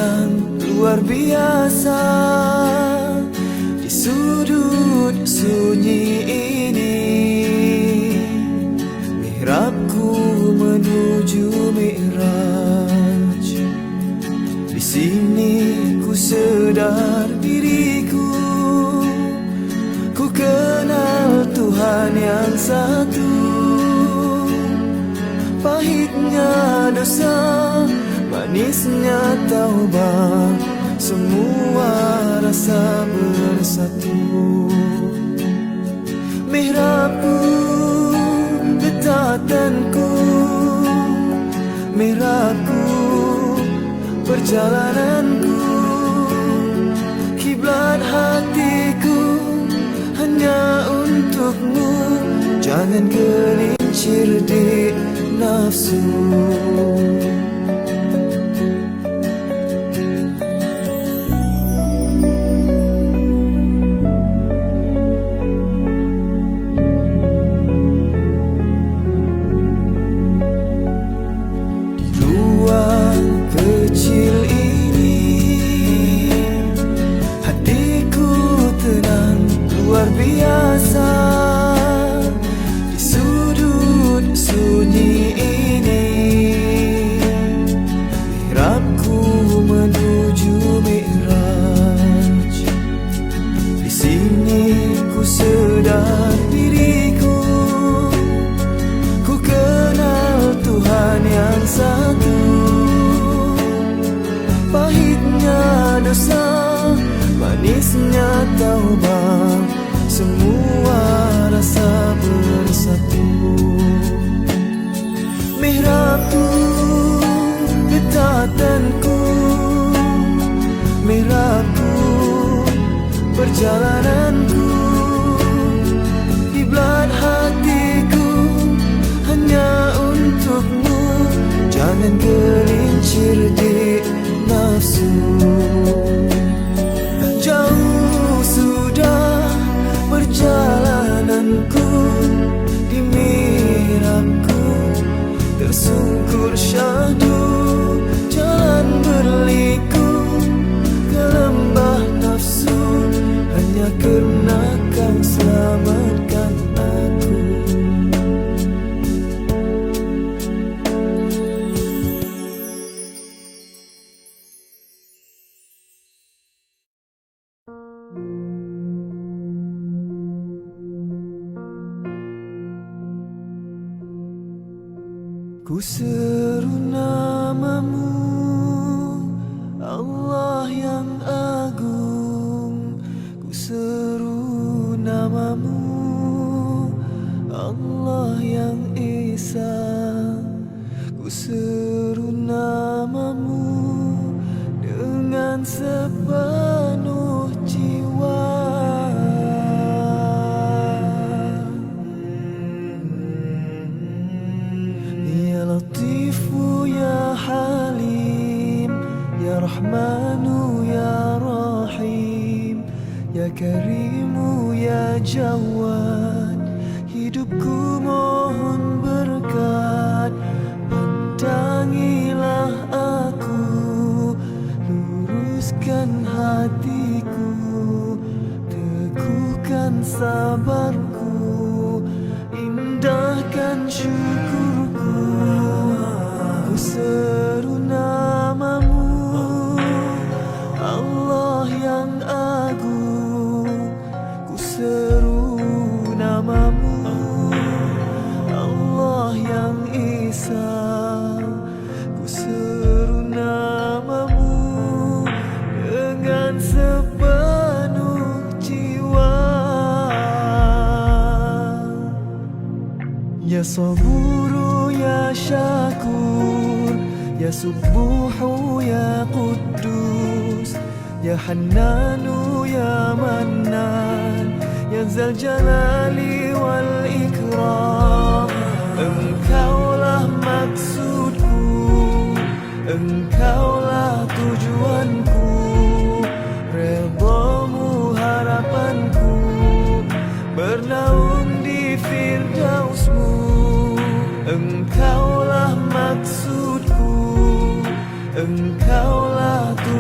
tenang luar biasa. Di sudut sunyi ini, mihrabku menuju mi'raj. Di sini ku sedar diriku, ku kenal Tuhan yang satu. Pahitnya dosa, manisnya taubat, semua rasa bersatu. Mihrabku, getatanku, mihrabku, perjalananku, kiblat hatiku hanya untukmu. Jangan gelincir di nafsu. Di ruang kecil ini, hatiku tenang luar biasa. Di sudut sunyi ini, mihrabku menuju mi'raj. Di sini ku sedar diriku, ku kenal Tuhan yang satu. Pahitnya dosa, manisnya taubat, semua rasa bersatu. Mihrabku, getatanku, mihrabku, perjalananku, kiblat hatiku hanya untukmu. Jangan gelincir di nafsu. Jauh sudah perjalananku, di mihrabku tersungkur syahdu. Jalan berliku ke lembah nafsu, hanya karena kau selamatkan aku. Ku seru namamu, Allah yang agung. Ku seru namamu, Allah yang Esa. Ku seru namamu dengan sepenuh jiwa. Ya Latifu ya Halim, ya Rahmanu ya Rahim, ya Karimu ya Jawad. Hidupku mohon berkat, pandangilah aku, luruskan hatiku, teguhkan sabarku, indahkan syukurku. Ku seru namamu, Allah yang agung. Ku seru namamu, Allah yang Esa. Ku seru namamu dengan sepenuh jiwa. Ya Saburu ya Syakur, ya Subuhu ya Quddus, ya Hannanu ya Mannan, ya Zal Jalali wal Ikram. Engkaulah maksudku, engkaulah tujuanku, redamu harapanku, bernaung di firdausmu. Engkaulah maksudku, engkaulah tujuanku,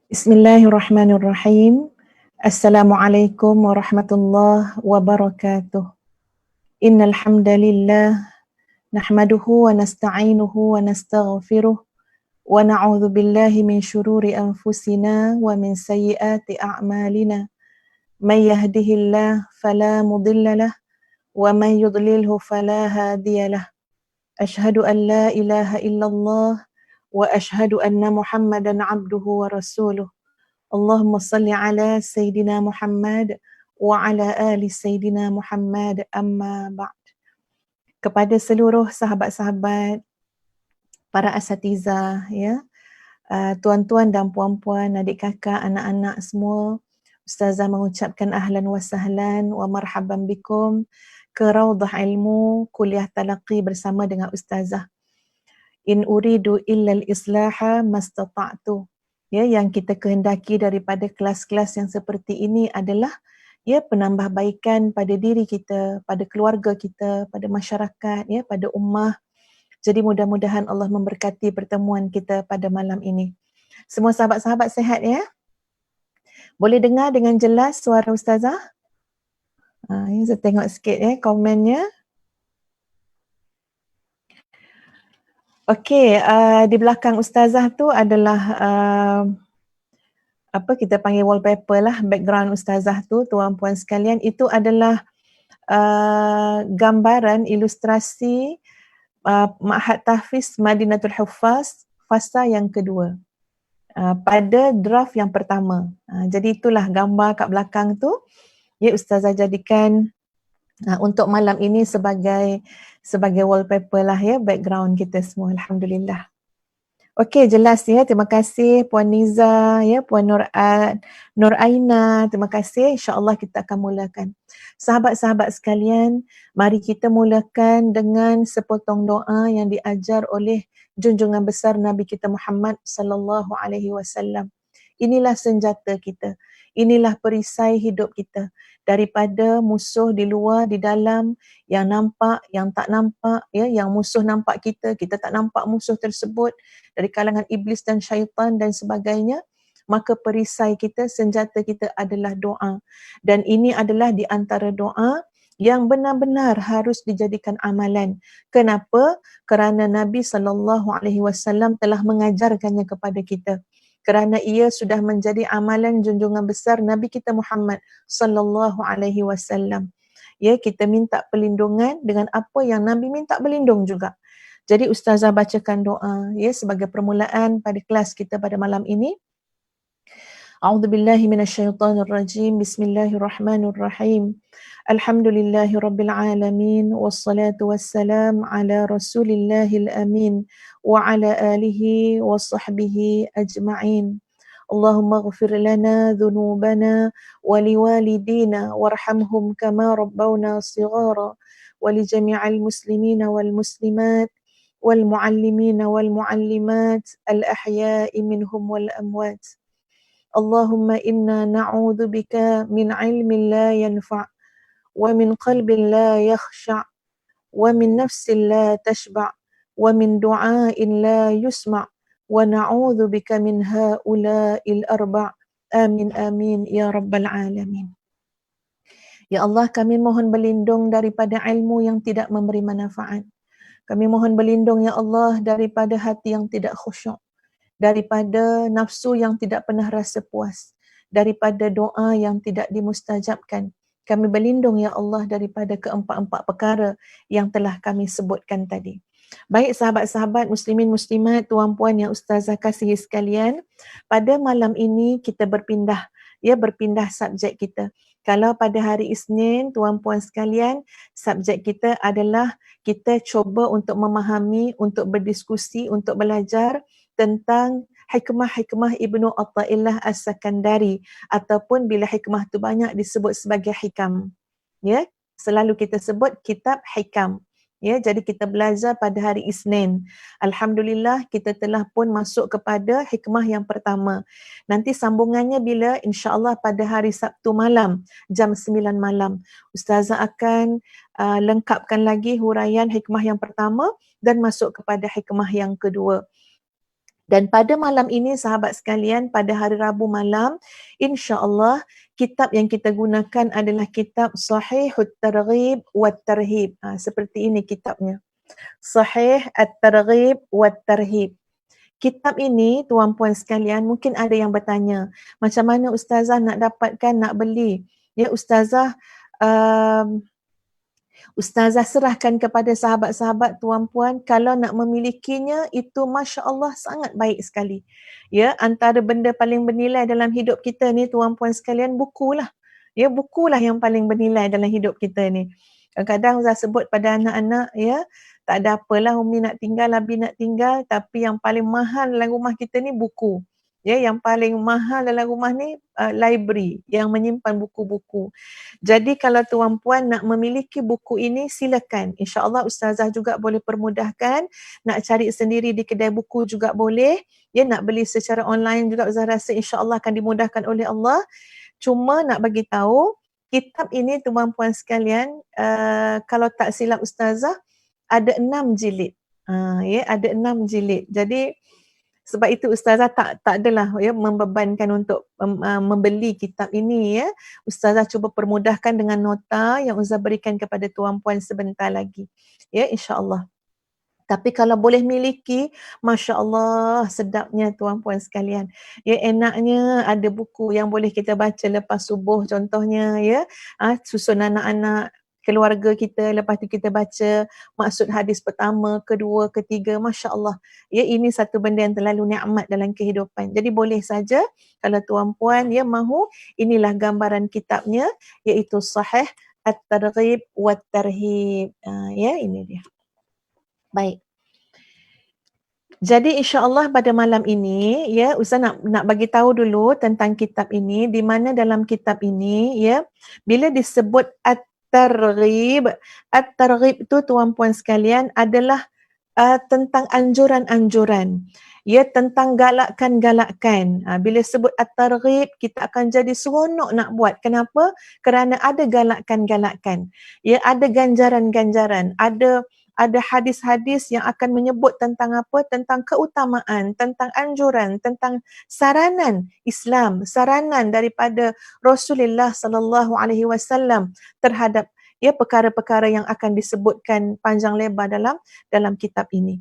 Bismillahirrahmanirrahim. Assalamualaikum warahmatullahi wabarakatuh. Innal hamdalillah nahmaduhu wa nasta'inuhu wa nastaghfiruh wa na'udzu billahi min syururi anfusina wa min sayyiati a'malina. May yahdihillahu fala mudhillalah wa may yudlilhu fala hadiyalah. Asyhadu an la ilaha illallah wa asyhadu anna Muhammadan 'abduhu wa rasuluh. Allahumma salli ala Sayyidina Muhammad wa ala ali Sayyidina Muhammad amma ba'd. Kepada seluruh sahabat-sahabat, para asatizah, ya, tuan-tuan dan puan-puan, adik kakak, anak-anak semua, Ustazah mengucapkan ahlan wa sahlan wa marhaban bikum ke Raudhah Ilmu Kuliah Talaqi bersama dengan Ustazah. In uridu illal islaha mastata'tu. Ya, yang kita kehendaki daripada kelas-kelas yang seperti ini adalah ya penambahbaikan pada diri kita, pada keluarga kita, pada masyarakat, ya, pada ummah. Jadi mudah-mudahan Allah memberkati pertemuan kita pada malam ini. Semua sahabat-sahabat sihat ya? Boleh dengar dengan jelas suara Ustazah? Ya, saya tengok sikit ya komennya. Okey, di belakang Ustazah tu adalah apa kita panggil wallpaper lah, background Ustazah tu, tuan puan sekalian, itu adalah gambaran ilustrasi Ma'had Tahfiz Madinatul Huffaz fasa yang kedua pada draft yang pertama. Jadi itulah gambar kat belakang tu, ya, Ustazah jadikan untuk malam ini sebagai wallpaper lah ya, background kita semua. Alhamdulillah. Okey, jelas ya. Terima kasih Puan Niza, ya, Puan Nur Aina. Terima kasih. InsyaAllah kita akan mulakan. Sahabat-sahabat sekalian, mari kita mulakan dengan sepotong doa yang diajar oleh junjungan besar Nabi kita Muhammad sallallahu alaihi wasallam. Inilah senjata kita. Inilah perisai hidup kita. Daripada musuh di luar, di dalam, yang nampak, yang tak nampak, ya, yang musuh nampak kita tak nampak musuh tersebut, dari kalangan iblis dan syaitan dan sebagainya, maka perisai kita, senjata kita adalah doa. Dan ini adalah di antara doa yang benar-benar harus dijadikan amalan. Kenapa? Kerana Nabi SAW telah mengajarkannya kepada kita. Kerana ia sudah menjadi amalan junjungan besar Nabi kita Muhammad SAW. Ya, kita minta perlindungan dengan apa yang Nabi minta berlindung juga. Jadi Ustazah bacakan doa ya sebagai permulaan pada kelas kita pada malam ini. A'udzubillahi minasyaitonirrajim. Bismillahirrahmanirrahim. Alhamdulillahirabbil alamin wassalatu wassalam ala rasulillahil amin wa ala alihi wa sahbihi ajma'in. Allahumma ighfir lana dhunubana wa liwalidina warhamhum kama rabbawna shighara wa li jami'il muslimina wal muslimat wal muallimina wal muallimat al ahya'i minhum wal amwat. Allahumma inna na'udzu bika min ilmin la yanfa' wa min qalbin la yakhsha' wa min nafsin la tashba' wa min du'ain la yusma' wa na'udzu bika min ha'ula'il arba'. Amin amin ya rabbal alamin. Ya Allah, kami mohon berlindung daripada ilmu yang tidak memberi manfaat. Kami mohon berlindung ya Allah daripada hati yang tidak khusyuk, daripada nafsu yang tidak pernah rasa puas, daripada doa yang tidak dimustajabkan. Kami berlindung ya Allah daripada keempat-empat perkara yang telah kami sebutkan tadi. Baik sahabat-sahabat muslimin muslimat, tuan-puan yang Ustazah kasihi sekalian, pada malam ini kita berpindah subjek kita. Kalau pada hari Isnin, tuan-puan sekalian, subjek kita adalah kita cuba untuk memahami, untuk berdiskusi, untuk belajar tentang hikmah-hikmah Ibnu Athaillah As-Sakandari, ataupun bila hikmah tu banyak disebut sebagai hikam. Ya, selalu kita sebut kitab hikam. Ya, jadi kita belajar pada hari Isnin. Alhamdulillah kita telah pun masuk kepada hikmah yang pertama. Nanti sambungannya bila insya-Allah pada hari Sabtu malam jam 9 malam. Ustazah akan lengkapkan lagi huraian hikmah yang pertama dan masuk kepada hikmah yang kedua. Dan pada malam ini sahabat sekalian, pada hari Rabu malam, insya-Allah kitab yang kita gunakan adalah kitab Sahihut Targhib wat Tarhib. Seperti ini kitabnya. Sahih At-Targhib wat Tarhib. Kitab ini tuan-puan sekalian, mungkin ada yang bertanya, macam mana ustazah nak dapatkan, nak beli? Ya ustazah, ustazah serahkan kepada sahabat-sahabat tuan-puan, kalau nak memilikinya itu masya-Allah sangat baik sekali. Ya, antara benda paling bernilai dalam hidup kita ni tuan-puan sekalian, bukulah. Ya, bukulah yang paling bernilai dalam hidup kita ni. Kadang-kadang Ustaz sebut pada anak-anak, ya, tak ada apalah Umi nak tinggal, Abi nak tinggal, tapi yang paling mahal dalam rumah kita ni buku. Ya, yang paling mahal dalam rumah ni library yang menyimpan buku-buku. Jadi kalau tuan-puan nak memiliki buku ini, silakan. InsyaAllah ustazah juga boleh permudahkan. Nak cari sendiri di kedai buku juga boleh. Ya, nak beli secara online juga ustazah rasa insyaAllah akan dimudahkan oleh Allah. Cuma nak bagi tahu, kitab ini tuan-puan sekalian, kalau tak silap ustazah, ada 6 jilid. Ya, ada 6 jilid. Jadi sebab itu ustazah tak adalah ya membebankan untuk membeli kitab ini ya. Ustazah cuba permudahkan dengan nota yang ustazah berikan kepada tuan-puan sebentar lagi. Ya, insya-Allah. Tapi kalau boleh miliki, masya-Allah sedapnya tuan-puan sekalian. Ya, enaknya ada buku yang boleh kita baca lepas subuh contohnya ya. Susun anak-anak, keluarga kita, lepas tu kita baca maksud hadis pertama, kedua, ketiga, masya-Allah. Ya, ini satu benda yang terlalu nikmat dalam kehidupan. Jadi boleh saja kalau tuan-puan ya mahu, inilah gambaran kitabnya iaitu Sahih At-Targhib wat Tarhib. Ya, ini dia. Baik. Jadi insya-Allah pada malam ini ya Ustaz nak bagi tahu dulu tentang kitab ini, di mana dalam kitab ini ya bila disebut at-targhib itu tuan-puan sekalian adalah tentang anjuran-anjuran. Ya, tentang galakan-galakan. Bila sebut at-targhib, kita akan jadi seronok nak buat. Kenapa? Kerana ada galakan-galakan. Ya, ada ganjaran-ganjaran. Ada hadis-hadis yang akan menyebut tentang apa? Tentang keutamaan, tentang anjuran, tentang saranan Islam, saranan daripada Rasulullah sallallahu alaihi wasallam terhadap ya perkara-perkara yang akan disebutkan panjang lebar dalam kitab ini.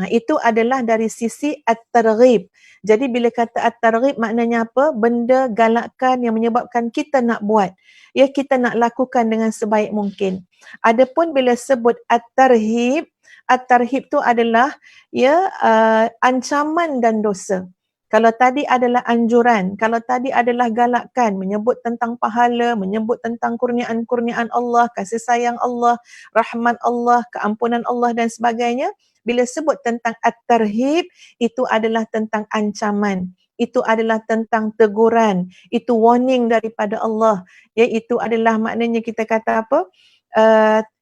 Itu adalah dari sisi at-targhib. Jadi bila kata at-targhib maknanya apa? Benda galakan yang menyebabkan kita nak buat. Ya, kita nak lakukan dengan sebaik mungkin. Adapun bila sebut at-tarhib tu adalah ya ancaman dan dosa. Kalau tadi adalah anjuran, kalau tadi adalah galakan, menyebut tentang pahala, menyebut tentang kurniaan-kurniaan Allah, kasih sayang Allah, rahmat Allah, keampunan Allah dan sebagainya. Bila sebut tentang at-tarhib, itu adalah tentang ancaman. Itu adalah tentang teguran. Itu warning daripada Allah. Ya, itu adalah maknanya kita kata apa?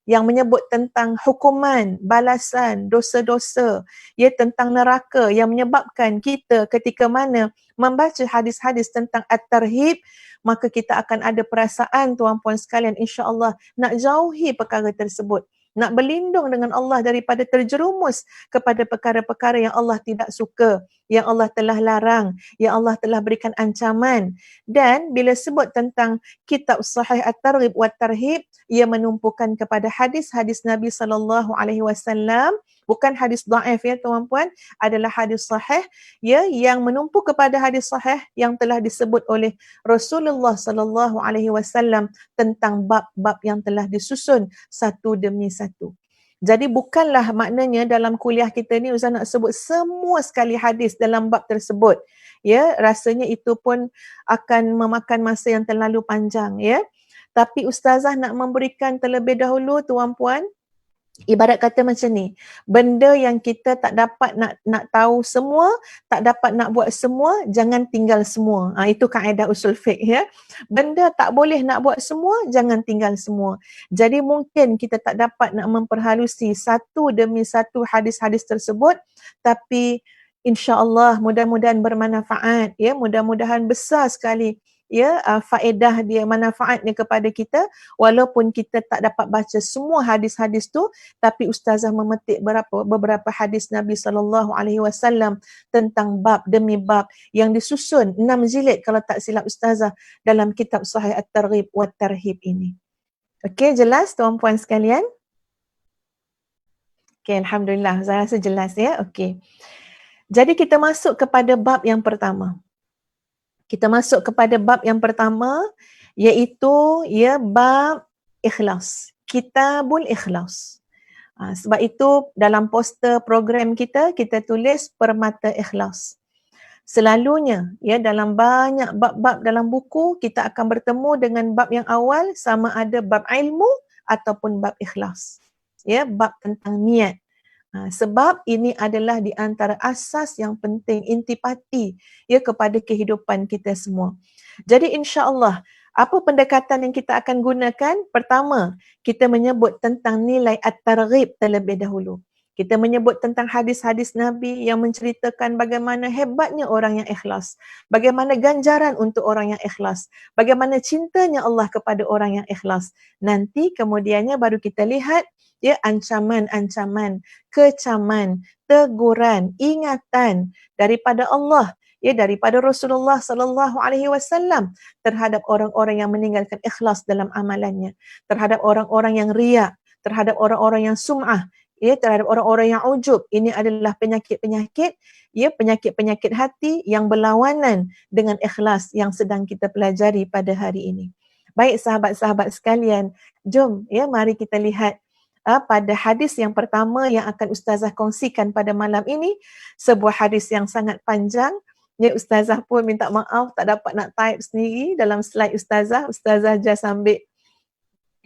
Yang menyebut tentang hukuman, balasan, dosa-dosa, ya, tentang neraka yang menyebabkan kita ketika mana membaca hadis-hadis tentang at-tarhib, maka kita akan ada perasaan tuan-puan sekalian insya-Allah nak jauhi perkara tersebut. Nak berlindung dengan Allah daripada terjerumus kepada perkara-perkara yang Allah tidak suka, yang Allah telah larang, yang Allah telah berikan ancaman. Dan bila sebut tentang kitab Sahih At-Targhib wat Tarhib, ia menumpukan kepada hadis-hadis Nabi sallallahu alaihi wasallam, bukan hadis dhaif ya tuan-puan, adalah hadis sahih ya yang menumpu kepada hadis sahih yang telah disebut oleh Rasulullah sallallahu alaihi wasallam tentang bab-bab yang telah disusun satu demi satu. Jadi bukanlah maknanya dalam kuliah kita ni Ustaz nak sebut semua sekali hadis dalam bab tersebut. Ya, rasanya itu pun akan memakan masa yang terlalu panjang ya. Tapi ustazah nak memberikan terlebih dahulu tuan-puan, ibarat kata macam ni, benda yang kita tak dapat nak tahu semua, tak dapat nak buat semua, jangan tinggal semua. Itu kaedah usul fiqh ya. Benda tak boleh nak buat semua, jangan tinggal semua. Jadi mungkin kita tak dapat nak memperhalusi satu demi satu hadis-hadis tersebut, tapi insya-Allah mudah-mudahan bermanfaat ya, mudah-mudahan besar sekali faedah dia, manfaatnya kepada kita, walaupun kita tak dapat baca semua hadis-hadis tu, tapi ustazah memetik beberapa hadis Nabi SAW tentang bab demi bab yang disusun 6 jilid kalau tak silap ustazah dalam kitab Sahih At-Targhib wa Tarhib ini. Okey, jelas tuan-puan sekalian? Okey, alhamdulillah, saya rasa jelas ya. Okey. Jadi kita masuk kepada bab yang pertama. Kita masuk kepada bab yang pertama, iaitu bab ikhlas. Kitabul Ikhlas. Sebab itu dalam poster program kita tulis Permata Ikhlas. Selalunya dalam banyak bab-bab dalam buku kita akan bertemu dengan bab yang awal sama ada bab ilmu ataupun bab ikhlas. Bab tentang niat. Sebab ini adalah di antara asas yang penting, intipati kepada kehidupan kita semua. Jadi insya-Allah, apa pendekatan yang kita akan gunakan? Pertama, kita menyebut tentang nilai at-targhib terlebih dahulu. Kita menyebut tentang hadis-hadis Nabi yang menceritakan bagaimana hebatnya orang yang ikhlas, bagaimana ganjaran untuk orang yang ikhlas, bagaimana cintanya Allah kepada orang yang ikhlas. Nanti kemudiannya baru kita lihat ancaman-ancaman, kecaman, teguran, ingatan daripada Allah, daripada Rasulullah sallallahu alaihi wasallam terhadap orang-orang yang meninggalkan ikhlas dalam amalannya, terhadap orang-orang yang riya, terhadap orang-orang yang sum'ah, terhadap orang-orang yang ujub. Ini adalah penyakit-penyakit, penyakit-penyakit hati yang berlawanan dengan ikhlas yang sedang kita pelajari pada hari ini. Baik sahabat-sahabat sekalian, jom mari kita lihat pada hadis yang pertama yang akan ustazah kongsikan pada malam ini, sebuah hadis yang sangat panjang. Ustazah pun minta maaf tak dapat nak type sendiri dalam slide ustazah just ambil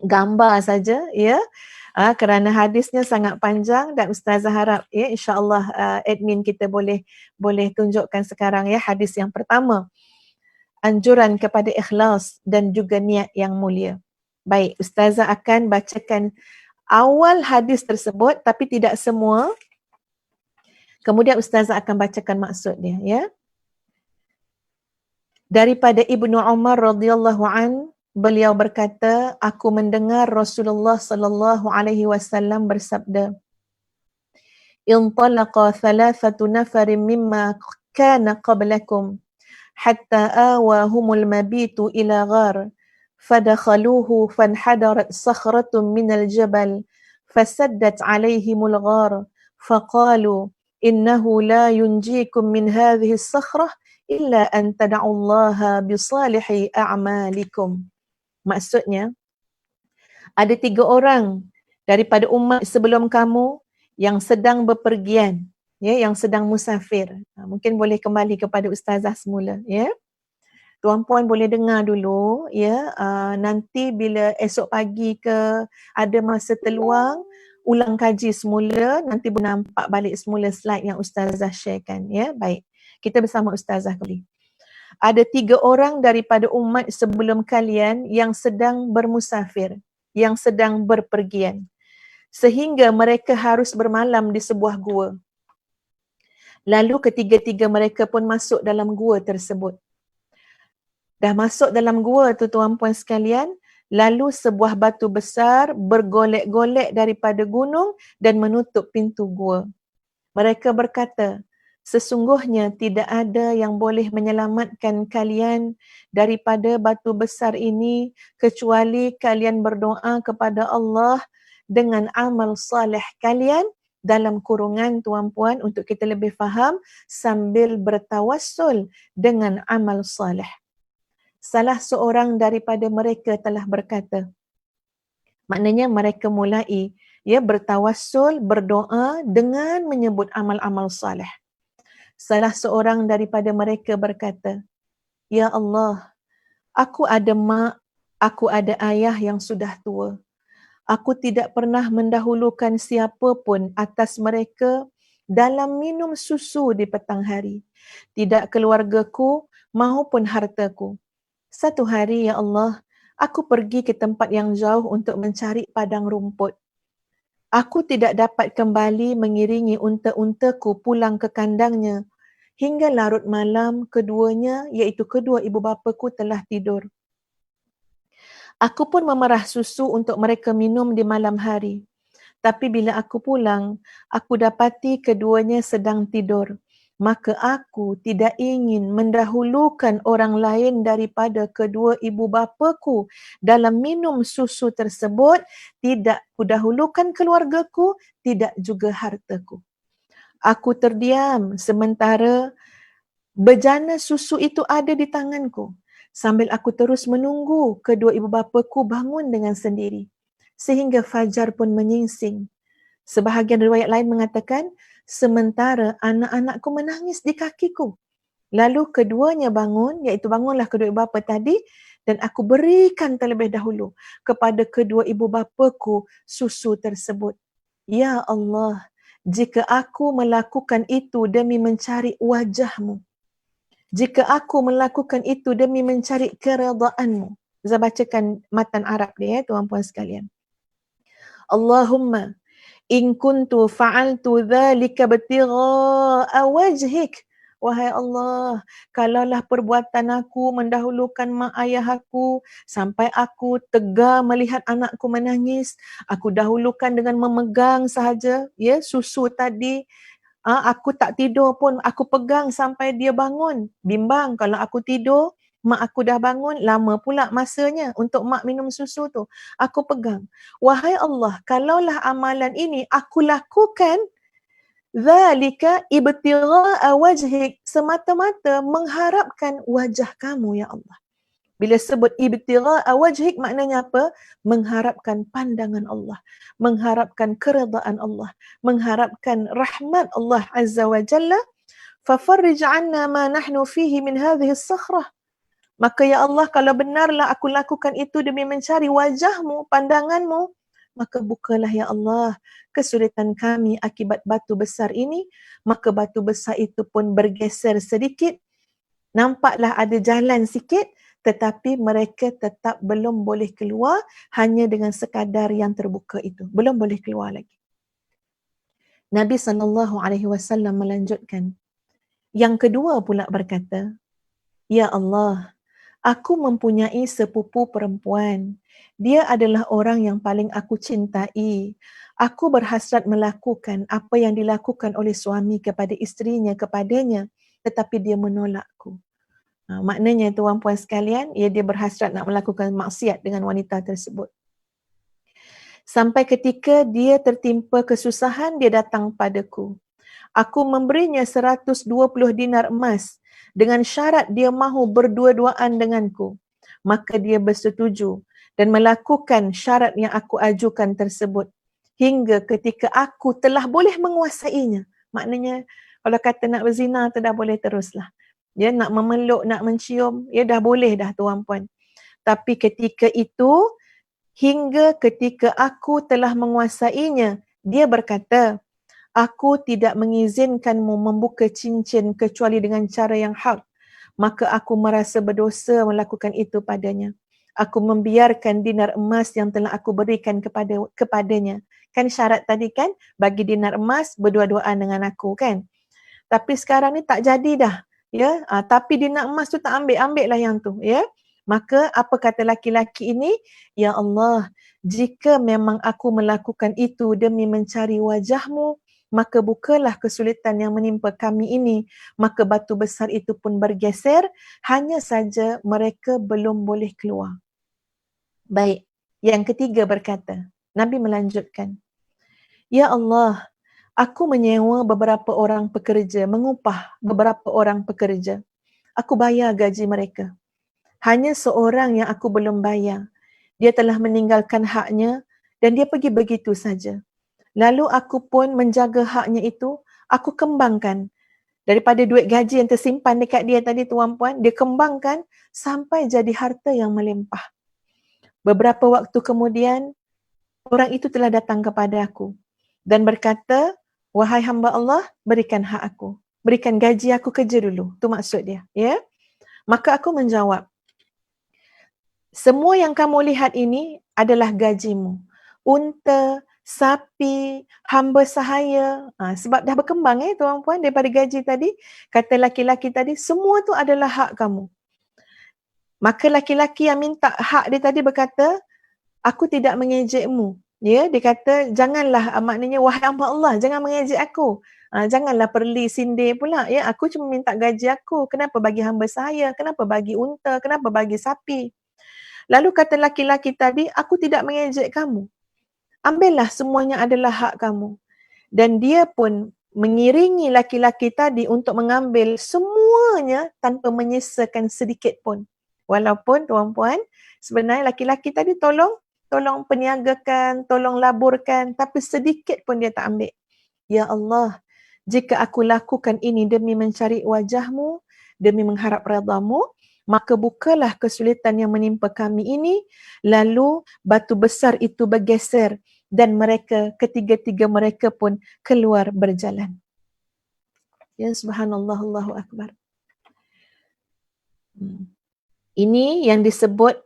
gambar saja kerana hadisnya sangat panjang dan ustazah harap insya-Allah admin kita boleh tunjukkan sekarang hadis yang pertama. Anjuran kepada ikhlas dan juga niat yang mulia. Baik, ustazah akan bacakan awal hadis tersebut tapi tidak semua. Kemudian ustazah akan bacakan maksud dia Daripada Ibnu Umar radhiyallahu an, beliau berkata, aku mendengar Rasulullah sallallahu alaihi wasallam bersabda, "Intalaqa thalathatu nafarin mimma kana qablakum hatta awahumul mabitu ila ghar." فدخلوه فانحدرت صخرة من الجبل فسدت عليهم الغار فقالوا إنه لا ينجيكم من هذه الصخرة إلا أن تدعوا الله بصالح أعمالكم. Maksudnya, ada 3 orang daripada umat sebelum kamu yang sedang bepergian, yang sedang musafir. Mungkin boleh kembali kepada ustazah semula, Tuan-puan boleh dengar dulu, nanti bila esok pagi ke ada masa terluang, ulang kaji semula, nanti boleh nampak balik semula slide yang ustazah sharekan, Baik, kita bersama ustazah kembali. Ada 3 orang daripada umat sebelum kalian yang sedang bermusafir, yang sedang berpergian, sehingga mereka harus bermalam di sebuah gua. Lalu ketiga-tiga mereka pun masuk dalam gua tersebut. Dah masuk dalam gua tu tuan-puan sekalian, lalu sebuah batu besar bergolek-golek daripada gunung dan menutup pintu gua. Mereka berkata, sesungguhnya tidak ada yang boleh menyelamatkan kalian daripada batu besar ini kecuali kalian berdoa kepada Allah dengan amal saleh kalian, dalam kurungan tuan-puan untuk kita lebih faham, sambil bertawassul dengan amal saleh. Salah seorang daripada mereka telah berkata, maknanya mereka mulai bertawassul, berdoa dengan menyebut amal-amal saleh. Salah seorang daripada mereka berkata, Ya Allah, aku ada mak, aku ada ayah yang sudah tua. Aku tidak pernah mendahulukan siapa pun atas mereka dalam minum susu di petang hari. Tidak keluargaku maupun hartaku. Satu hari, Ya Allah, aku pergi ke tempat yang jauh untuk mencari padang rumput. Aku tidak dapat kembali mengiringi unta-untaku pulang ke kandangnya Hingga larut malam, keduanya iaitu kedua ibu bapaku telah tidur. Aku pun memerah susu untuk mereka minum di malam hari. Tapi bila aku pulang, aku dapati keduanya sedang tidur. Maka aku tidak ingin mendahulukan orang lain daripada kedua ibu bapaku dalam minum susu tersebut. Tidak kudahulukan keluargaku, tidak juga hartaku. Aku terdiam sementara bejana susu itu ada di tanganku. Sambil aku terus menunggu kedua ibu bapaku bangun dengan sendiri. Sehingga fajar pun menyingsing. Sebahagian riwayat lain mengatakan, sementara anak-anakku menangis di kakiku. Lalu keduanya bangun, iaitu bangunlah kedua ibu bapa tadi, dan aku berikan terlebih dahulu kepada kedua ibu bapaku susu tersebut. Ya Allah, jika aku melakukan itu demi mencari wajah-Mu, jika aku melakukan itu demi mencari keredaan-Mu. Saya bacakan matan Arab dia, tuan-puan sekalian. Allahumma in kuntu fa'altu dhalika ibtigha'a wajhik. Wahai Allah, kalaulah perbuatan aku mendahulukan mak ayah aku sampai aku tegar melihat anakku menangis, aku dahulukan dengan memegang sahaja susu tadi. Aku tak tidur pun, aku pegang sampai dia bangun. Bimbang kalau aku tidur, mak aku dah bangun, lama pula masanya untuk mak minum susu tu. Aku pegang. Wahai Allah, kalaulah amalan ini aku lakukan, zalika ibtigha'a wajhik, semata-mata mengharapkan wajah kamu ya Allah. Bila sebut ibtigha'a wajhik, maknanya apa? Mengharapkan pandangan Allah, mengharapkan keredaan Allah, mengharapkan rahmat Allah Azza wa Jalla. Fafarrij 'anna ma nahnu fihi min hadhihi as-sakhrah. Maka ya Allah, kalau benarlah aku lakukan itu demi mencari wajah-Mu, pandangan-Mu, maka bukalah ya Allah kesulitan kami akibat batu besar ini. Maka batu besar itu pun bergeser sedikit. Nampaklah ada jalan sikit, tetapi mereka tetap belum boleh keluar hanya dengan sekadar yang terbuka itu. Belum boleh keluar lagi. Nabi SAW melanjutkan. Yang kedua pula berkata, Ya Allah, aku mempunyai sepupu perempuan. Dia adalah orang yang paling aku cintai. Aku berhasrat melakukan apa yang dilakukan oleh suami kepada isterinya kepadanya, tetapi dia menolakku. Maknanya tuan-puan sekalian, dia berhasrat nak melakukan maksiat dengan wanita tersebut. Sampai ketika dia tertimpa kesusahan, dia datang padaku. Aku memberinya 120 dinar emas dengan syarat dia mahu berdua-duaan denganku. Maka dia bersetuju dan melakukan syarat yang aku ajukan tersebut. Hingga ketika aku telah boleh menguasainya. Maknanya kalau kata nak berzina tu dah boleh teruslah. Ya, nak memeluk, nak mencium, ya dah boleh dah tuan-puan. Tapi ketika itu, hingga ketika aku telah menguasainya, dia berkata, aku tidak mengizinkanmu membuka cincin kecuali dengan cara yang hak. Maka aku merasa berdosa melakukan itu padanya. Aku membiarkan dinar emas yang telah aku berikan kepadanya. Kan syarat tadi kan, bagi dinar emas berdua-duaan dengan aku kan. Tapi sekarang ni tak jadi dah. Ya, tapi dinar emas tu tak ambil lah yang tu, ya. Maka apa kata laki-laki ini? Ya Allah, jika memang aku melakukan itu demi mencari wajah-Mu, maka bukalah kesulitan yang menimpa kami ini. Maka batu besar itu pun bergeser, hanya saja mereka belum boleh keluar. Baik, yang ketiga berkata, Nabi melanjutkan, Ya Allah, aku menyewa beberapa orang pekerja, mengupah beberapa orang pekerja. Aku bayar gaji mereka. Hanya seorang yang aku belum bayar. Dia telah meninggalkan haknya dan dia pergi begitu saja. Lalu aku pun menjaga haknya itu, aku kembangkan. Daripada duit gaji yang tersimpan dekat dia tadi tuan-puan, dia kembangkan sampai jadi harta yang melimpah. Beberapa waktu kemudian, orang itu telah datang kepada aku dan berkata, wahai hamba Allah, berikan hak aku. Berikan gaji aku kerja dulu. Itu maksud dia. Ya? Maka aku menjawab, semua yang kamu lihat ini adalah gajimu. Unta, sapi, hamba sahaya. Sebab dah berkembang tuan-puan daripada gaji tadi, kata laki-laki tadi, semua tu adalah hak kamu. Maka laki-laki yang minta hak dia tadi berkata, aku tidak mengejekmu. Ya, dia kata, janganlah, maknanya wahai hamba Allah, jangan mengejek aku. Janganlah perli sindir pula. Ya, aku cuma minta gaji aku. Kenapa bagi hamba saya? Kenapa bagi unta? Kenapa bagi sapi? Lalu kata laki-laki tadi, aku tidak mengejek kamu. Ambillah semuanya adalah hak kamu. Dan dia pun mengiringi laki-laki tadi untuk mengambil semuanya tanpa menyisakan sedikit pun. Walaupun tuan-puan, sebenarnya laki-laki tadi tolong perniagakan, tolong laburkan, tapi sedikit pun dia tak ambil. Ya Allah, jika aku lakukan ini demi mencari wajahmu, demi mengharap redhamu, maka bukalah kesulitan yang menimpa kami ini, lalu batu besar itu bergeser dan mereka, ketiga-tiga mereka pun keluar berjalan. Ya subhanallah, Allahu Akbar. Ini yang disebut,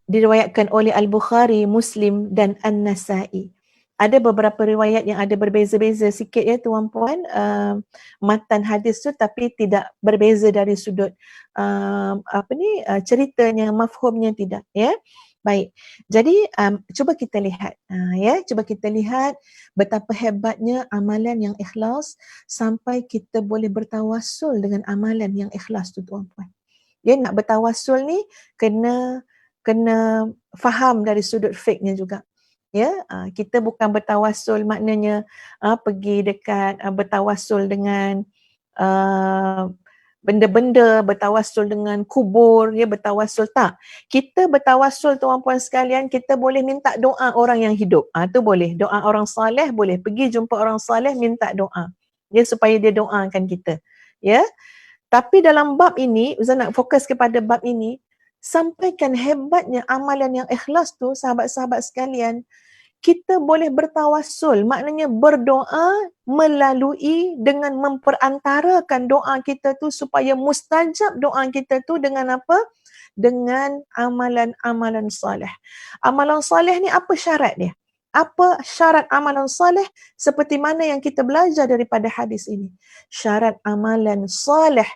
diriwayatkan oleh Al-Bukhari, Muslim dan An-Nasai. Ada beberapa riwayat yang ada berbeza-beza sikit tuan-puan, matan hadis tu, tapi tidak berbeza dari sudut ceritanya, mafhumnya tidak ya. Baik. Jadi cuba kita lihat cuba kita lihat betapa hebatnya amalan yang ikhlas sampai kita boleh bertawassul dengan amalan yang ikhlas tu tuan-puan. Dia nak bertawassul ni kena faham dari sudut fiqhnya juga. Ya, kita bukan bertawassul maknanya pergi dekat bertawassul dengan benda-benda, bertawassul dengan kubur, ya, bertawassul tak. Kita bertawassul tuan-puan sekalian, kita boleh minta doa orang yang hidup. Tu boleh, doa orang soleh boleh, pergi jumpa orang soleh minta doa. Ya, supaya dia doakan kita. Ya. Tapi dalam bab ini, Ustaz nak fokus kepada bab ini, sampaikan hebatnya amalan yang ikhlas tu, sahabat-sahabat sekalian, kita boleh bertawassul, maknanya berdoa melalui dengan memperantarakan doa kita tu supaya mustajab doa kita tu dengan apa? Dengan amalan-amalan soleh. Amalan soleh ni apa syarat dia? Apa syarat amalan soleh? Seperti mana yang kita belajar daripada hadis ini. Syarat amalan soleh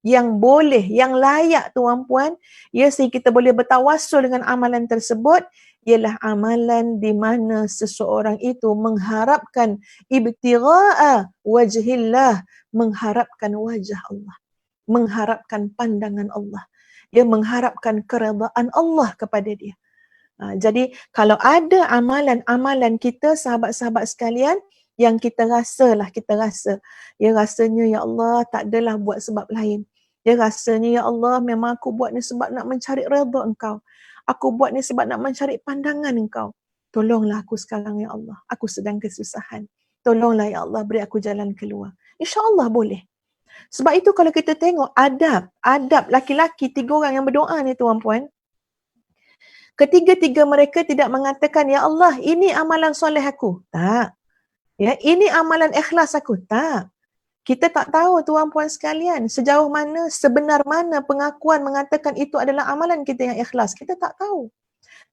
yang boleh, yang layak tuan-puan, ya, sehingga kita boleh bertawassul dengan amalan tersebut, ialah amalan di mana seseorang itu mengharapkan ibtigha'a wajhillah, mengharapkan wajah Allah, mengharapkan pandangan Allah, dia mengharapkan keredaan Allah kepada dia. Jadi kalau ada amalan-amalan kita, sahabat-sahabat sekalian, yang kita rasa, ya, rasanya ya Allah tak adalah buat sebab lain. Ya, rasanya ya Allah memang aku buat ni sebab nak mencari redha Engkau. Aku buat ni sebab nak mencari pandangan Engkau. Tolonglah aku sekarang ya Allah. Aku sedang kesusahan. Tolonglah ya Allah, beri aku jalan keluar. InsyaAllah boleh. Sebab itu kalau kita tengok adab laki-laki 3 orang yang berdoa ni tuan-puan, ketiga-tiga mereka tidak mengatakan, ya Allah ini amalan soleh aku. Tak. Ya, ini amalan ikhlas aku. Tak. Kita tak tahu tuan-puan sekalian sejauh mana, sebenar mana pengakuan mengatakan itu adalah amalan kita yang ikhlas. Kita tak tahu.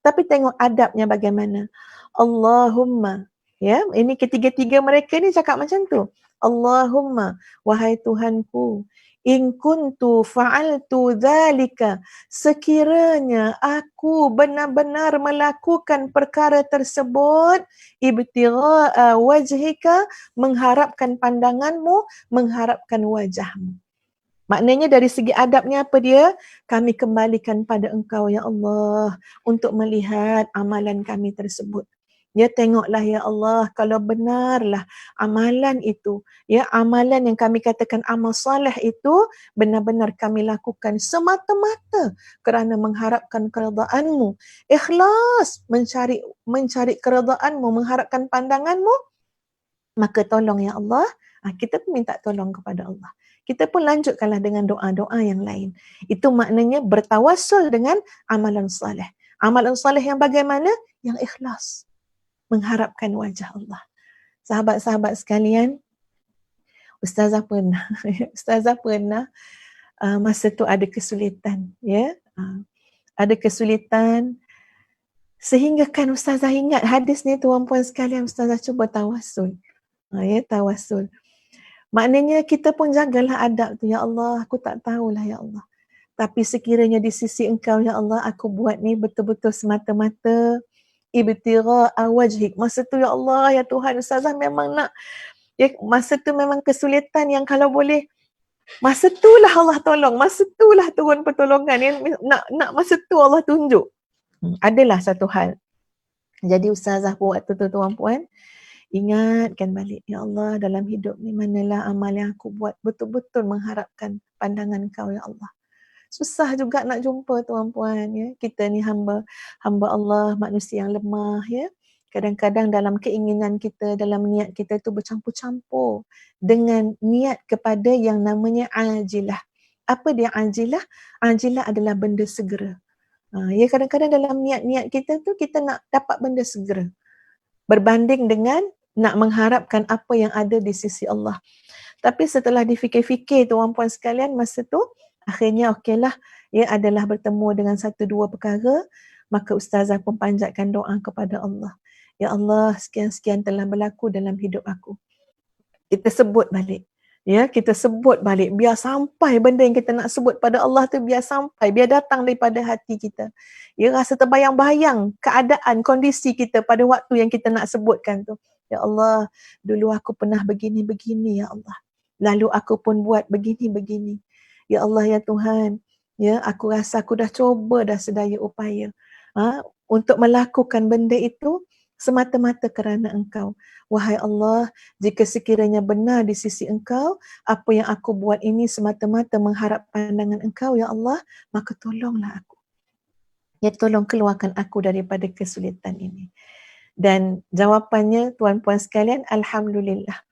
Tapi tengok adabnya bagaimana. Allahumma, ya, ini ketiga-tiga mereka ni cakap macam tu. Allahumma, wahai Tuhanku, in kuntu fa'altu dhalika, sekiranya aku benar-benar melakukan perkara tersebut, ibtigha'a wajhika, mengharapkan pandanganmu, mengharapkan wajahmu. Maknanya dari segi adabnya apa dia? Kami kembalikan pada Engkau ya Allah untuk melihat amalan kami tersebut. Ya, tengoklah ya Allah, kalau benarlah amalan itu, ya, amalan yang kami katakan amal soleh itu benar-benar kami lakukan semata-mata kerana mengharapkan keredaan-Mu. Ikhlas mencari keredaan-Mu, mengharapkan pandangan-Mu, maka tolong ya Allah. Kita pun minta tolong kepada Allah. Kita pun lanjutkanlah dengan doa-doa yang lain. Itu maknanya bertawassul dengan amalan soleh. Amalan soleh yang bagaimana? Yang ikhlas. Mengharapkan wajah Allah. Sahabat-sahabat sekalian, Ustazah pernah masa tu ada kesulitan, ya. Ada kesulitan Sehingga kan Ustazah ingat hadis ni tuan-puan sekalian, Ustazah cuba tawasul. Tawasul. Maknanya kita pun jagalah adab tu. Ya Allah, aku tak tahulah ya Allah. Tapi sekiranya di sisi Engkau ya Allah, aku buat ni betul-betul semata-mata ibtigha'a wajhik. Masa tu ya Allah, ya Tuhan, Ustazah memang nak, ya, masa tu memang kesulitan yang kalau boleh masa itulah Allah tolong, masa itulah turun pertolongan, yang nak masa tu Allah tunjuk. Adalah satu hal. Jadi Ustazah buat tu tuan-puan, ingatkan balik, ya Allah, dalam hidup ni manalah amal yang aku buat betul-betul mengharapkan pandangan Kau ya Allah. Susah juga nak jumpa tuan-puan, ya. Kita ni hamba Allah, manusia yang lemah, ya. Kadang-kadang dalam keinginan kita, dalam niat kita tu bercampur-campur dengan niat kepada yang namanya ajilah. Apa dia ajilah? Ajilah adalah benda segera. Ya, kadang-kadang dalam niat-niat kita tu kita nak dapat benda segera. Berbanding dengan nak mengharapkan apa yang ada di sisi Allah. Tapi setelah difikir-fikir tuan-puan sekalian, masa tu akhirnya okeylah, ia adalah bertemu dengan satu dua perkara, maka Ustazah pun panjatkan doa kepada Allah. Ya Allah, sekian-sekian telah berlaku dalam hidup aku. Kita sebut balik. Ya, kita sebut balik. Biar sampai benda yang kita nak sebut pada Allah tu, biar sampai, biar datang daripada hati kita. Ya, rasa terbayang-bayang keadaan, kondisi kita pada waktu yang kita nak sebutkan tu. Ya Allah, dulu aku pernah begini-begini ya Allah. Lalu aku pun buat begini-begini. Ya Allah, ya Tuhan, ya, aku rasa aku dah cuba dah sedaya upaya untuk melakukan benda itu semata-mata kerana Engkau. Wahai Allah, jika sekiranya benar di sisi Engkau, apa yang aku buat ini semata-mata mengharap pandangan Engkau, ya Allah, maka tolonglah aku. Ya, tolong keluarkan aku daripada kesulitan ini. Dan jawapannya, tuan-puan sekalian, Alhamdulillah.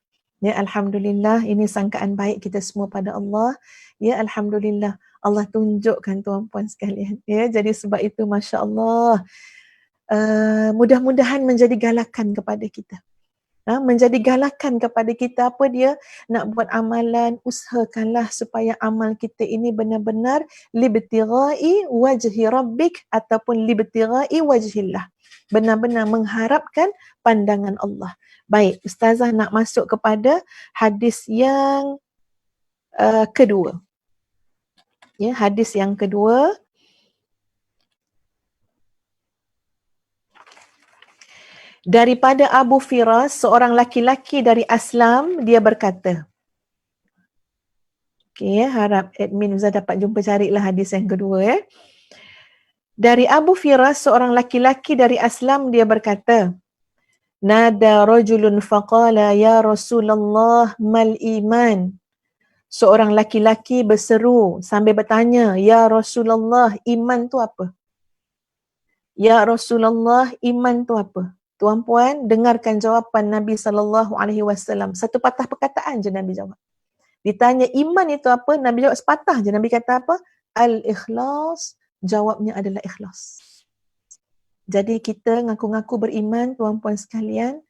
Ya, Alhamdulillah, ini sangkaan baik kita semua pada Allah. Ya, Alhamdulillah, Allah tunjukkan tuan-puan sekalian. Ya, jadi sebab itu, Masya Allah, mudah-mudahan menjadi galakan kepada kita. Menjadi galakan kepada kita, apa dia? Nak buat amalan, usahakanlah supaya amal kita ini benar-benar libtigha'i wajhi rabbik ataupun libtigha'i wajhillah. Benar-benar mengharapkan pandangan Allah. Baik, Ustazah nak masuk kepada hadis yang kedua. Ya, hadis yang kedua. Daripada Abu Firas, seorang laki-laki dari Aslam, dia berkata. Okey, harap admin Ustaz dapat jumpa carilah hadis yang kedua. Dari Abu Firas, seorang laki-laki dari Aslam, dia berkata, Nada rajulun faqala ya Rasulullah mal iman. Seorang laki-laki berseru sambil bertanya, Ya Rasulullah, iman tu apa? Ya Rasulullah, iman tu apa? Tuan-puan, dengarkan jawapan Nabi SAW. Satu patah perkataan je Nabi jawab. Ditanya iman itu apa? Nabi jawab sepatah je. Nabi kata apa? Al-ikhlas. Jawabnya adalah ikhlas. Jadi kita ngaku-ngaku beriman, tuan-puan sekalian,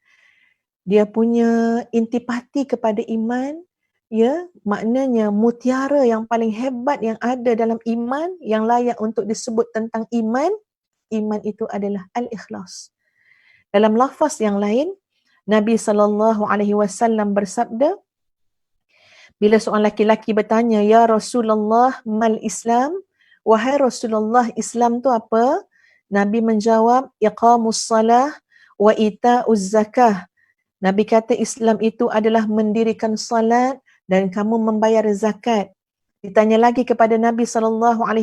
dia punya intipati kepada iman, ya, maknanya mutiara yang paling hebat yang ada dalam iman, yang layak untuk disebut tentang iman itu adalah al-ikhlas. Dalam lafaz yang lain, Nabi SAW bersabda, bila seorang laki-laki bertanya, Ya Rasulullah, mal Islam? Wahai Rasulullah, Islam tu apa? Nabi menjawab, Iqamus salah wa ita'uz zakah. Nabi kata Islam itu adalah mendirikan salat dan kamu membayar zakat. Ditanya lagi kepada Nabi SAW,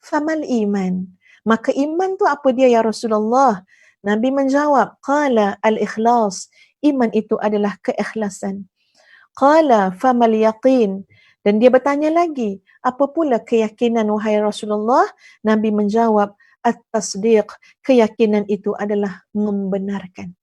famal iman? Maka iman tu apa dia ya Rasulullah? Nabi menjawab, qala al-ikhlas. Iman itu adalah keikhlasan. Qala famal yaqin. Dan dia bertanya lagi, apa pula keyakinan wahai Rasulullah? Nabi menjawab, at-tasdiq. Keyakinan itu adalah membenarkan.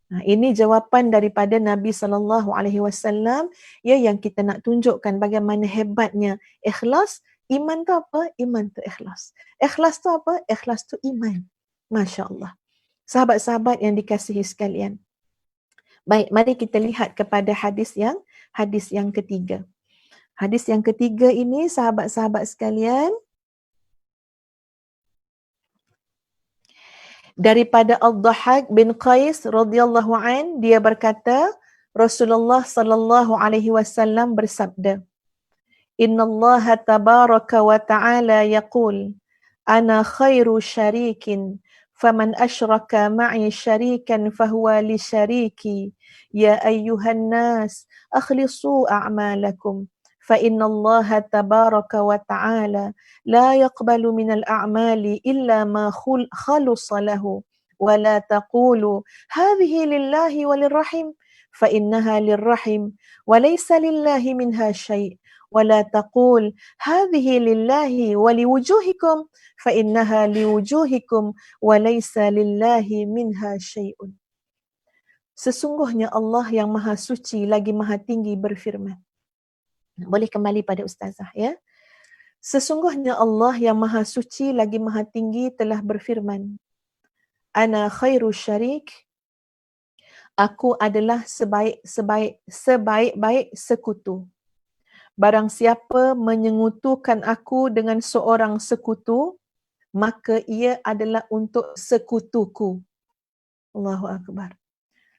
Ini jawapan daripada Nabi SAW, ya, yang kita nak tunjukkan bagaimana hebatnya ikhlas. Iman tu apa? Iman tu ikhlas. Ikhlas tu apa? Ikhlas tu iman. Masya Allah. Sahabat-sahabat yang dikasihi sekalian. Baik, mari kita lihat kepada hadis yang ketiga. Hadis yang ketiga ini, sahabat-sahabat sekalian, Daripada Al-Dhahhak bin Qais radhiyallahu an, dia berkata, Rasulullah sallallahu alaihi wasallam bersabda, Innallaha tabaraka wa ta'ala yaqul, Ana khairu syarikin, faman asyraka ma'i syarikan fahuwa li syariki. Ya ayyuhan nas, akhlisu a'malakum. فإن الله تبارك وتعالى لا يقبل من الأعمال إلا ما خلص له ولا تقولوا هذه لله وللرحم فإنها للرحم وليس لله منها شيء ولا تقول هذه لله ولوجوهكم فإنها لوجوهكم وليس لله منها شيء. Sesungguhnya Allah yang Maha Suci lagi Maha Tinggi berfirman. Boleh kembali pada Ustazah ya. Sesungguhnya Allah yang Maha Suci lagi Maha Tinggi telah berfirman. Ana khairu syarik. Aku adalah sebaik-baik sekutu. Barang siapa menyengutukan aku dengan seorang sekutu, maka ia adalah untuk sekutuku. Allahu Akbar.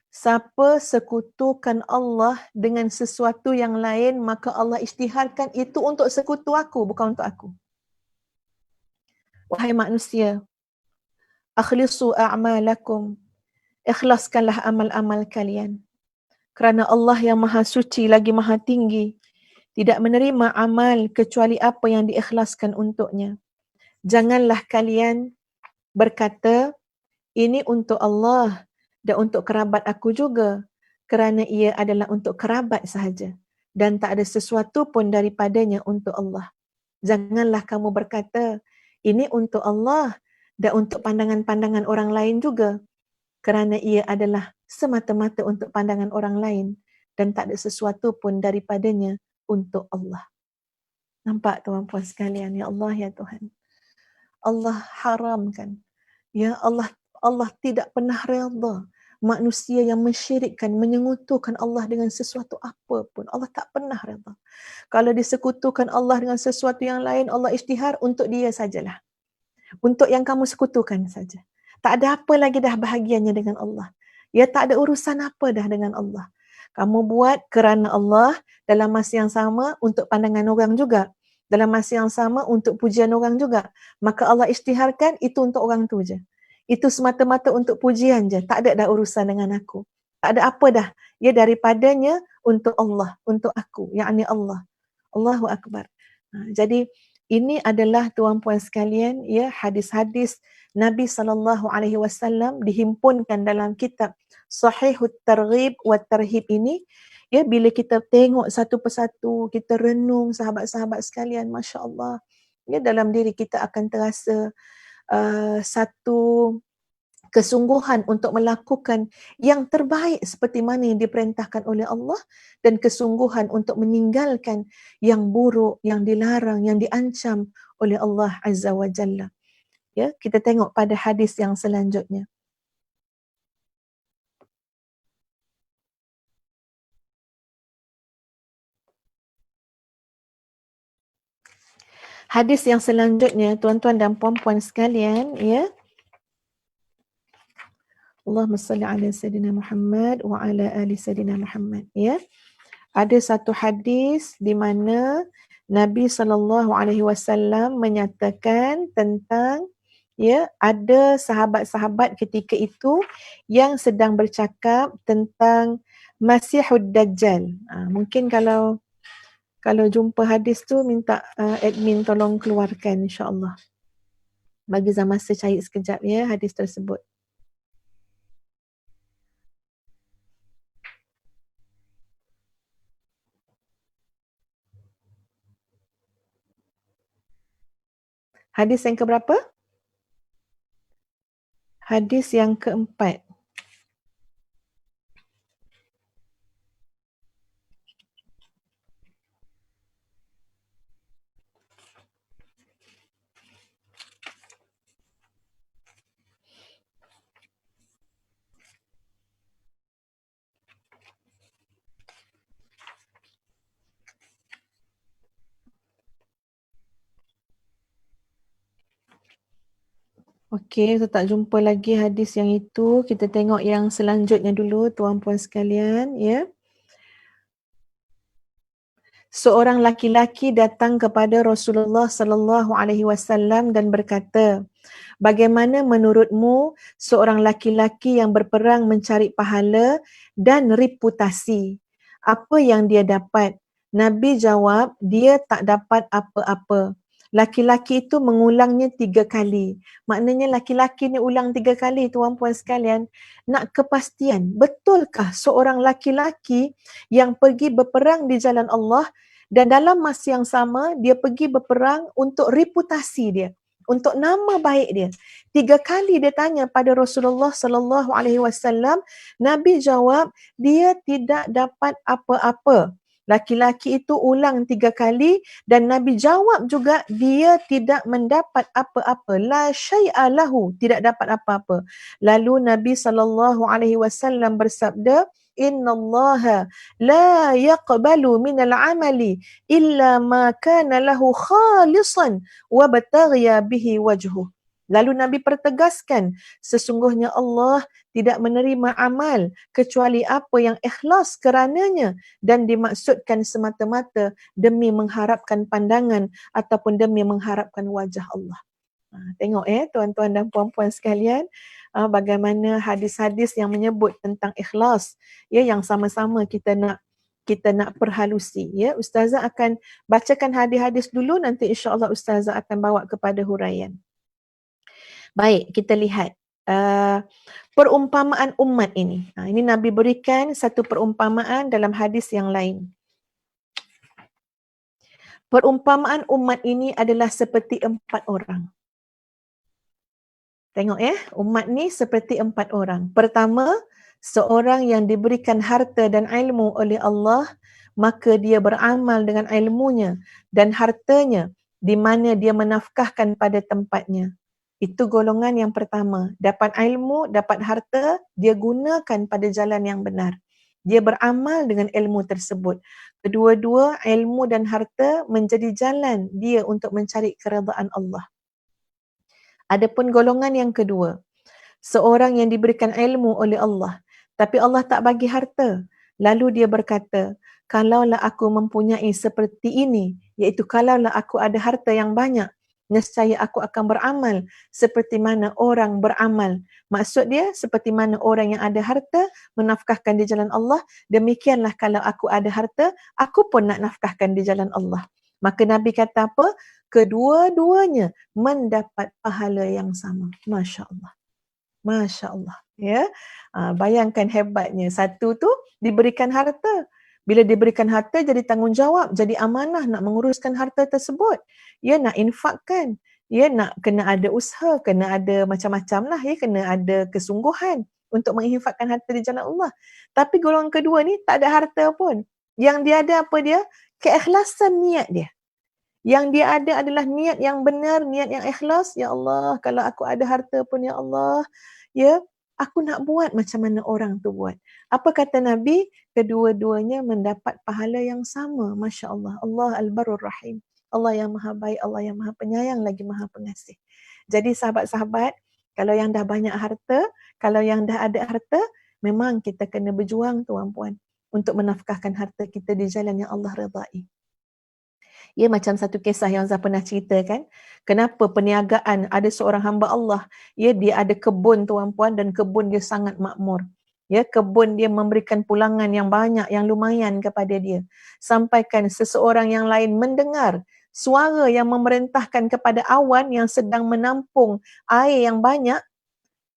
Siapa sekutukan Allah dengan sesuatu yang lain, maka Allah isytiharkan itu untuk sekutu aku, bukan untuk aku. Wahai manusia, akhlisu a'malakum. Ikhlaskanlah amal-amal kalian. Kerana Allah yang Maha Suci lagi Maha Tinggi tidak menerima amal kecuali apa yang diikhlaskan untuknya. Janganlah kalian berkata, ini untuk Allah dan untuk kerabat aku juga, kerana ia adalah untuk kerabat sahaja dan tak ada sesuatu pun daripadanya untuk Allah. Janganlah kamu berkata, ini untuk Allah dan untuk pandangan-pandangan orang lain juga, kerana ia adalah semata-mata untuk pandangan orang lain dan tak ada sesuatu pun daripadanya untuk Allah. Nampak tuan-puan sekalian, ya Allah ya Tuhan. Allah haramkan. Ya Allah tidak pernah redha manusia yang mensyirikkan, menyengutukan Allah dengan sesuatu apa pun. Allah tak pernah redha. Kalau disekutukan Allah dengan sesuatu yang lain, Allah isytihar untuk dia sajalah. Untuk yang kamu sekutukan saja. Tak ada apa lagi dah bahagiannya dengan Allah. Ya tak ada urusan apa dah dengan Allah. Kamu buat kerana Allah, dalam masa yang sama untuk pandangan orang juga. Dalam masa yang sama untuk pujian orang juga. Maka Allah isytiharkan itu untuk orang tu je. Itu semata-mata untuk pujian je. Tak ada dah urusan dengan aku. Tak ada apa dah. Ya daripadanya untuk Allah, untuk aku, yakni Allah. Allahu Akbar. Jadi ini adalah tuan-puan sekalian, ya, hadis-hadis Nabi SAW dihimpunkan dalam kitab Sahihut Targhib wa Tarhib ini. Ya, bila kita tengok satu persatu, kita renung sahabat-sahabat sekalian, Masya Allah. Ya, dalam diri kita akan terasa satu kesungguhan untuk melakukan yang terbaik seperti mana yang diperintahkan oleh Allah dan kesungguhan untuk meninggalkan yang buruk, yang dilarang, yang diancam oleh Allah Azza wa Jalla. Ya, kita tengok pada hadis yang selanjutnya. Hadis yang selanjutnya, tuan-tuan dan puan-puan sekalian, ya. Allahumma salli ala Sayyidina Muhammad wa ala ali Sayyidina Muhammad, ya. Ada satu hadis di mana Nabi SAW menyatakan tentang, ya, ada sahabat-sahabat ketika itu yang sedang bercakap tentang Masihud Dajjal. Mungkin kalau jumpa hadis tu minta admin tolong keluarkan insya-Allah. Bagi zaman saya cari sekejap ya hadis tersebut. Hadis yang keberapa? Hadis yang keempat. Okey, kita tak jumpa lagi hadis yang itu. Kita tengok yang selanjutnya dulu tuan-puan sekalian, ya. Seorang laki-laki datang kepada Rasulullah sallallahu alaihi wasallam dan berkata, "Bagaimana menurutmu seorang laki-laki yang berperang mencari pahala dan reputasi? Apa yang dia dapat?" Nabi jawab, "Dia tak dapat apa-apa." Laki-laki itu mengulangnya 3 kali. Maknanya laki-laki ni ulang 3 kali, tuan-puan sekalian. Nak kepastian, betulkah seorang laki-laki yang pergi berperang di jalan Allah dan dalam masa yang sama dia pergi berperang untuk reputasi dia, untuk nama baik dia. 3 kali dia tanya pada Rasulullah sallallahu alaihi wasallam, Nabi jawab dia tidak dapat apa-apa. Laki-laki itu ulang 3 kali dan Nabi jawab juga dia tidak mendapat apa-apa. La syai'a lahu, tidak dapat apa-apa. Lalu Nabi sallallahu alaihi wasallam bersabda, Innallaha la yaqbalu minal amali illa ma kana lahu khalisan wa bataghiya bihi wajhuh. Lalu Nabi pertegaskan, sesungguhnya Allah tidak menerima amal kecuali apa yang ikhlas kerananya dan dimaksudkan semata-mata demi mengharapkan pandangan ataupun demi mengharapkan wajah Allah. Tengok tuan-tuan dan puan-puan sekalian, bagaimana hadis-hadis yang menyebut tentang ikhlas, yang sama-sama kita nak perhalusi. Ustazah akan bacakan hadis-hadis dulu, nanti insya-Allah Ustazah akan bawa kepada huraian. Baik, kita lihat perumpamaan umat ini. Ini Nabi berikan satu perumpamaan dalam hadis yang lain. Perumpamaan umat ini adalah seperti 4 orang. Tengok umat ni seperti 4 orang. Pertama, seorang yang diberikan harta dan ilmu oleh Allah, maka dia beramal dengan ilmunya dan hartanya di mana dia menafkahkan pada tempatnya. Itu golongan yang pertama. Dapat ilmu, dapat harta, dia gunakan pada jalan yang benar. Dia beramal dengan ilmu tersebut. Kedua-dua, ilmu dan harta menjadi jalan dia untuk mencari keredaan Allah. Adapun golongan yang kedua, seorang yang diberikan ilmu oleh Allah, tapi Allah tak bagi harta. Lalu dia berkata, kalaulah aku mempunyai seperti ini, iaitu kalaulah aku ada harta yang banyak, nescaya aku akan beramal seperti mana orang beramal. Maksud dia, seperti mana orang yang ada harta menafkahkan di jalan Allah, demikianlah kalau aku ada harta, aku pun nak nafkahkan di jalan Allah. Maka Nabi kata apa? Kedua-duanya mendapat pahala yang sama. Masya Allah. Masya Allah. Bayangkan hebatnya. Satu tu diberikan harta. Bila diberikan harta jadi tanggungjawab, jadi amanah nak menguruskan harta tersebut. Nak infakkan. Nak kena ada usaha, kena ada macam-macam lah. Kena ada kesungguhan untuk menginfakkan harta di jalan Allah. Tapi golongan kedua ni tak ada harta pun. Yang dia ada apa dia? Keikhlasan niat dia. Yang dia ada adalah niat yang benar, niat yang ikhlas. Ya Allah, kalau aku ada harta pun ya Allah, aku nak buat macam mana orang tu buat. Apa kata Nabi? Kedua-duanya mendapat pahala yang sama. Masya Allah. Allah Al-Barur Rahim. Allah yang maha baik, Allah yang maha penyayang lagi maha pengasih. Jadi sahabat-sahabat, kalau yang dah banyak harta, kalau yang dah ada harta, memang kita kena berjuang tuan-puan untuk menafkahkan harta kita di jalan yang Allah redai. Macam satu kisah yang Zah pernah ceritakan. Kenapa perniagaan ada seorang hamba Allah, dia ada kebun tuan-puan dan kebun dia sangat makmur. Kebun dia memberikan pulangan yang banyak, yang lumayan kepada dia. Sampaikan seseorang yang lain mendengar suara yang memerintahkan kepada awan yang sedang menampung air yang banyak.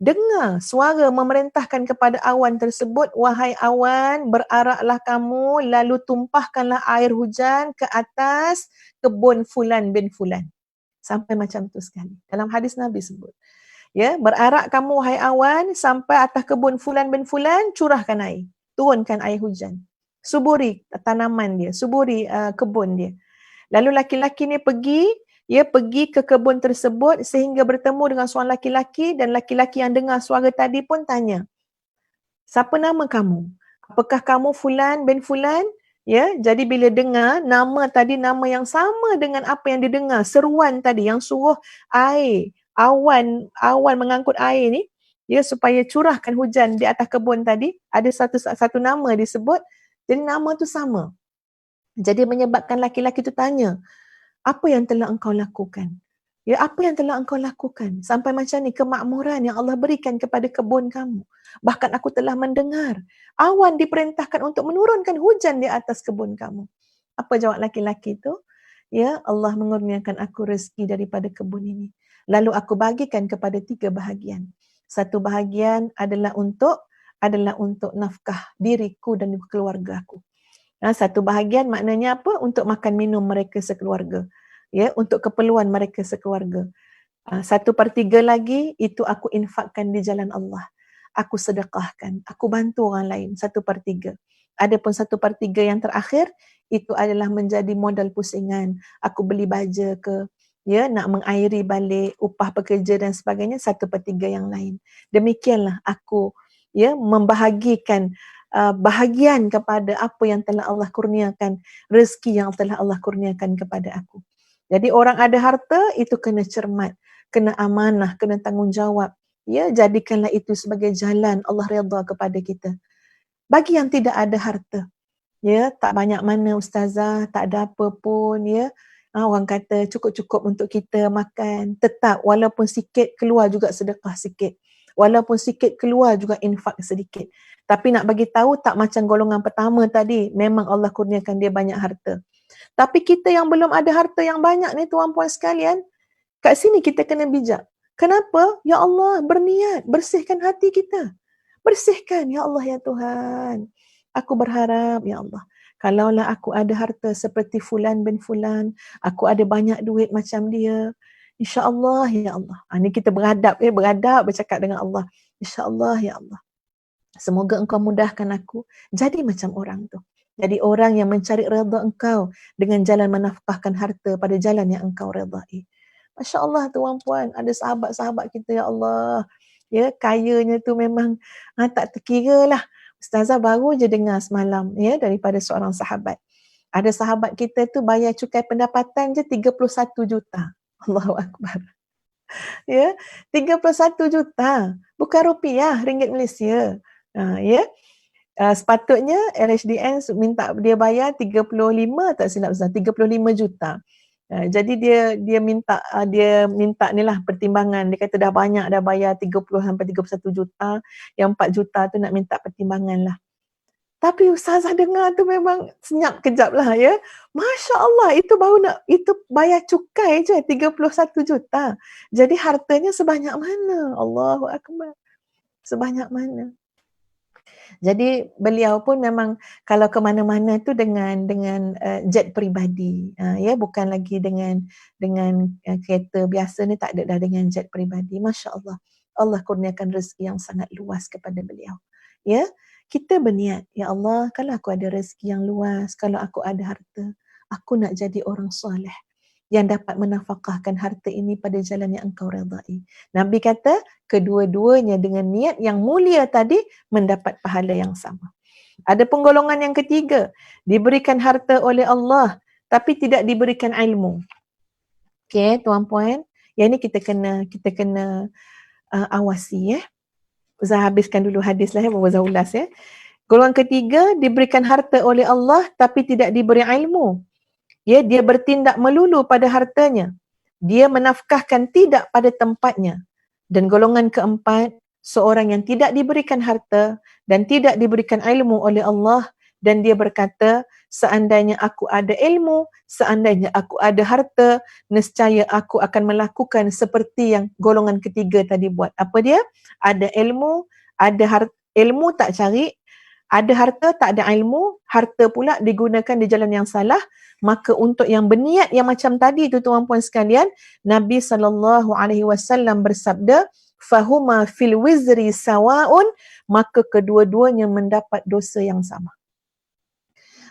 Dengar suara memerintahkan kepada awan tersebut, wahai awan, beraraklah kamu lalu tumpahkanlah air hujan ke atas kebun fulan bin fulan. Sampai macam tu sekali. Dalam hadis Nabi sebut. Berarak kamu wahai awan sampai atas kebun fulan bin fulan, curahkan air. Turunkan air hujan. Suburi tanaman dia, suburi kebun dia. Lalu laki-laki ni pergi ke kebun tersebut sehingga bertemu dengan seorang laki-laki dan laki-laki yang dengar suara tadi pun tanya, siapa nama kamu? Apakah kamu fulan bin fulan? Jadi bila dengar nama tadi, nama yang sama dengan apa yang didengar, seruan tadi yang suruh air awan mengangkut air ni, ya, supaya curahkan hujan di atas kebun tadi, ada satu nama disebut, jadi nama tu sama. Jadi menyebabkan laki-laki tu tanya, apa yang telah engkau lakukan? Ya, apa yang telah engkau lakukan? Sampai macam ni kemakmuran yang Allah berikan kepada kebun kamu. Bahkan aku telah mendengar awan diperintahkan untuk menurunkan hujan di atas kebun kamu. Apa jawab laki-laki tu? Ya, Allah mengurniakan aku rezeki daripada kebun ini. Lalu aku bagikan kepada 3 bahagian. Satu bahagian adalah untuk nafkah diriku dan keluarga aku. Satu bahagian maknanya apa? Untuk makan minum mereka sekeluarga. Ya, untuk keperluan mereka sekeluarga. 1/3 lagi itu aku infakkan di jalan Allah. Aku sedekahkan, aku bantu orang lain 1/3. Adapun 1/3 yang terakhir itu adalah menjadi modal pusingan. Aku beli baja ke, ya, nak mengairi balik upah pekerja dan sebagainya 1/3 yang lain. Demikianlah aku, ya, membahagikan bahagian kepada apa yang telah Allah kurniakan, rezeki yang telah Allah kurniakan kepada aku. Jadi orang ada harta itu kena cermat, kena amanah, kena tanggungjawab. Ya, jadikanlah itu sebagai jalan Allah redha kepada kita. Bagi yang tidak ada harta, ya, tak banyak mana ustazah, tak ada apa pun, ya. Orang kata cukup-cukup untuk kita makan, tetap walaupun sikit keluar juga sedekah sikit. Walaupun sikit keluar juga infak sedikit. Tapi nak bagi tahu tak macam golongan pertama tadi, memang Allah kurniakan dia banyak harta. Tapi kita yang belum ada harta yang banyak ni tuan puan sekalian, kat sini kita kena bijak. Kenapa? Ya Allah, berniat, bersihkan hati kita. Bersihkan, ya Allah, ya Tuhan. Aku berharap, ya Allah, kalaulah aku ada harta seperti Fulan bin Fulan, aku ada banyak duit macam dia, insya-Allah, ya Allah. Ni kita beradab bercakap dengan Allah. Insya-Allah, ya Allah. Semoga engkau mudahkan aku jadi macam orang tu. Jadi orang yang mencari redha engkau dengan jalan menafkahkan harta pada jalan yang engkau redai. Masya Allah tuan-puan, ada sahabat-sahabat kita, ya Allah. Ya, kayanya tu memang tak terkira lah. Ustazah baru je dengar semalam, ya, daripada seorang sahabat. Ada sahabat kita tu bayar cukai pendapatan je 31 juta. Allahu Akbar. Ya, 31 juta. Bukan rupiah, ringgit Malaysia. Ya, sepatutnya LHDN minta dia bayar 35, tak silap Ustaz, 35 juta. Jadi dia minta ni lah pertimbangan. Dia kata dah banyak dah bayar 30 sampai 31 juta, yang 4 juta tu nak minta pertimbangan lah. Tapi Ustazah dengar tu memang senyap kejap lah, ya. Masya Allah, itu bayar cukai je 31 juta. Jadi hartanya sebanyak mana? Allahu Akbar. Sebanyak mana? Jadi beliau pun memang kalau ke mana-mana tu dengan jet peribadi, ya, bukan lagi dengan kereta biasa ni, tak ada dah, dengan jet peribadi. Masya Allah, Allah kurniakan rezeki yang sangat luas kepada beliau. Ya, kita berniat, ya Allah, kalau aku ada rezeki yang luas, kalau aku ada harta, aku nak jadi orang soleh yang dapat menafkahkan harta ini pada jalan yang engkau redai. Nabi kata, kedua-duanya dengan niat yang mulia tadi mendapat pahala yang sama. Ada penggolongan yang ketiga, diberikan harta oleh Allah tapi tidak diberikan ilmu. Okey, tuan-puan, yang ni kita kena awasi, ya. Ustaz habiskan dulu hadis lah, ya, baru Ustaz ulas, ya. Golongan ketiga, diberikan harta oleh Allah tapi tidak diberi ilmu. Ya, dia bertindak melulu pada hartanya. Dia menafkahkan tidak pada tempatnya. Dan golongan keempat, seorang yang tidak diberikan harta dan tidak diberikan ilmu oleh Allah, dan dia berkata, seandainya aku ada ilmu, seandainya aku ada harta, nescaya aku akan melakukan seperti yang golongan ketiga tadi buat. Apa dia? Ada ilmu, ilmu tak cari, ada harta tak ada ilmu, harta pula digunakan di jalan yang salah. Maka untuk yang berniat yang macam tadi tu tuan-puan sekalian, Nabi SAW bersabda, fahuma fil wizri sawaun, maka kedua-duanya mendapat dosa yang sama.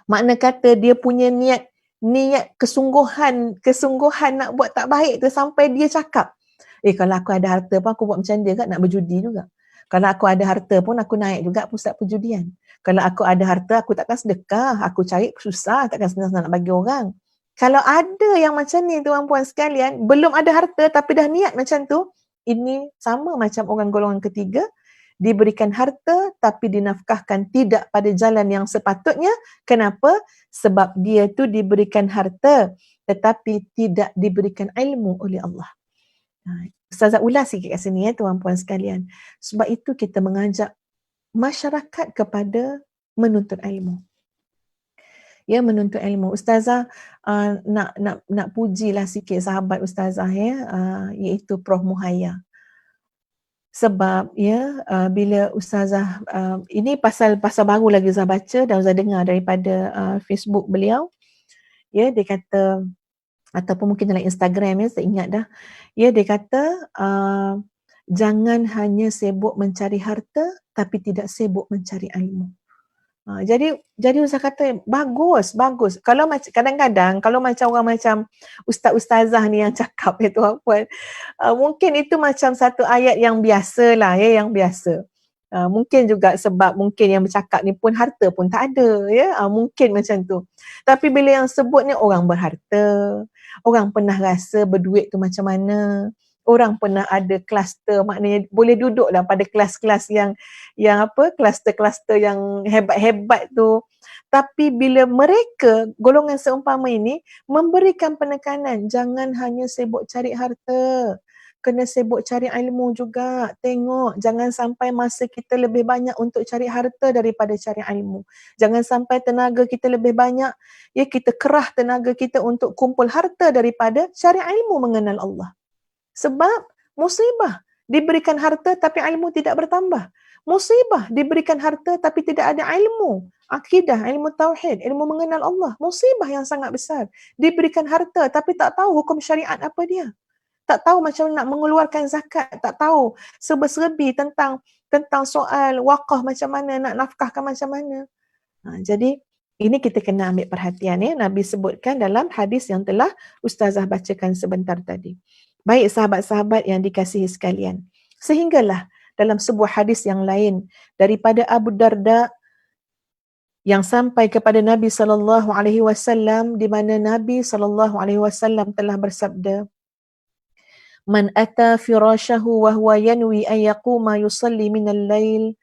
Makna kata dia punya niat kesungguhan nak buat tak baik tu sampai dia cakap, kalau aku ada harta pun aku buat macam dia kan, nak berjudi juga. Kalau aku ada harta pun aku naik juga pusat perjudian. Kalau aku ada harta aku takkan sedekah, aku cari susah, takkan senang nak bagi orang. Kalau ada yang macam ni tuan-puan sekalian, belum ada harta tapi dah niat macam tu, ini sama macam orang golongan ketiga, diberikan harta tapi dinafkahkan tidak pada jalan yang sepatutnya. Kenapa? Sebab dia tu diberikan harta tetapi tidak diberikan ilmu oleh Allah. Ustazah ulas sikit kat sini tuan-puan sekalian. Sebab itu kita mengajak masyarakat kepada menuntut ilmu. Ya, menuntut ilmu. Ustazah nak pujilah sikit sahabat ustazah iaitu Prof Muhaya. Sebab bila ustazah ini pasal baru lagi saya baca dan saya dengar daripada Facebook beliau. Dia kata, ataupun mungkin dalam Instagram saya ingat dah. Dia kata jangan hanya sibuk mencari harta tapi tidak sibuk mencari ilmu. Jadi Ustaz kata bagus. Kalau kadang-kadang kalau macam orang macam ustaz-ustazah ni yang cakap tuan-puan, mungkin itu macam satu ayat yang biasalah yang biasa. Mungkin juga sebab mungkin yang bercakap ni pun harta pun tak ada mungkin macam tu. Tapi bila yang sebut ni orang berharta, orang pernah rasa berduit tu macam mana, orang pernah ada kluster, maknanya boleh duduklah pada kelas-kelas yang kluster-kluster yang hebat-hebat tu. Tapi bila mereka, golongan seumpama ini, memberikan penekanan, jangan hanya sibuk cari harta, kena sibuk cari ilmu juga. Tengok, jangan sampai masa kita lebih banyak untuk cari harta daripada cari ilmu. Jangan sampai tenaga kita lebih banyak, kita kerah tenaga kita untuk kumpul harta daripada cari ilmu mengenal Allah. Sebab musibah diberikan harta tapi ilmu tidak bertambah. Musibah diberikan harta tapi tidak ada ilmu akidah, ilmu tauhid, ilmu mengenal Allah. Musibah yang sangat besar. Diberikan harta tapi tak tahu hukum syariat apa dia. Tak tahu macam nak mengeluarkan zakat, tak tahu serba-serbi tentang soal wakaf macam mana, nak nafkahkan macam mana. Jadi ini kita kena ambil perhatian Nabi sebutkan dalam hadis yang telah ustazah bacakan sebentar tadi. Baik sahabat-sahabat yang dikasihi sekalian. Sehinggalah dalam sebuah hadis yang lain daripada Abu Darda yang sampai kepada Nabi SAW, di mana Nabi SAW telah bersabda, "Man ata firashahu wa huwa yanwi an yaquma yusalli min al-lail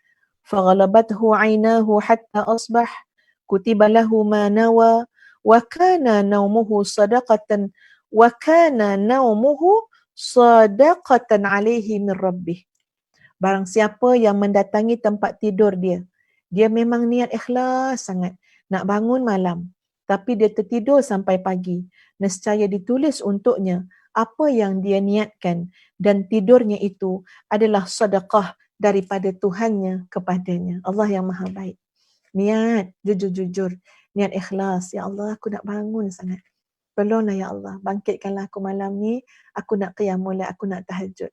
faghalabathu 'aynahu hatta asbah kutiba lahu ma nawa wa kana naumuhu sadaqatan alaihi min rabbih." Barang siapa yang mendatangi tempat tidur dia memang niat ikhlas sangat nak bangun malam, tapi dia tertidur sampai pagi, nescaya ditulis untuknya apa yang dia niatkan dan tidurnya itu adalah sedekah daripada Tuhannya kepadanya. Allah yang Maha Baik. Niat jujur-jujur, niat ikhlas. Ya Allah, aku nak bangun sangat. Tolonglah ya Allah, bangkitkanlah aku malam ni, aku nak qiyamul lail, aku nak tahajud.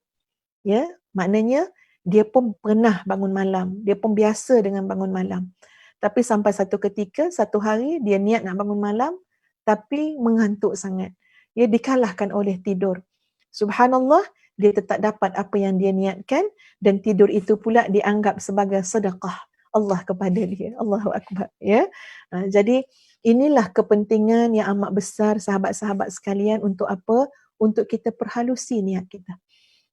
Ya, maknanya dia pun pernah bangun malam, dia pun biasa dengan bangun malam. Tapi sampai satu ketika, satu hari dia niat nak bangun malam tapi mengantuk sangat. Dia dikalahkan oleh tidur. Subhanallah, dia tetap dapat apa yang dia niatkan dan tidur itu pula dianggap sebagai sedekah Allah kepada dia. Allahu Akbar. Jadi inilah kepentingan yang amat besar sahabat-sahabat sekalian untuk apa? Untuk kita perhalusi niat kita.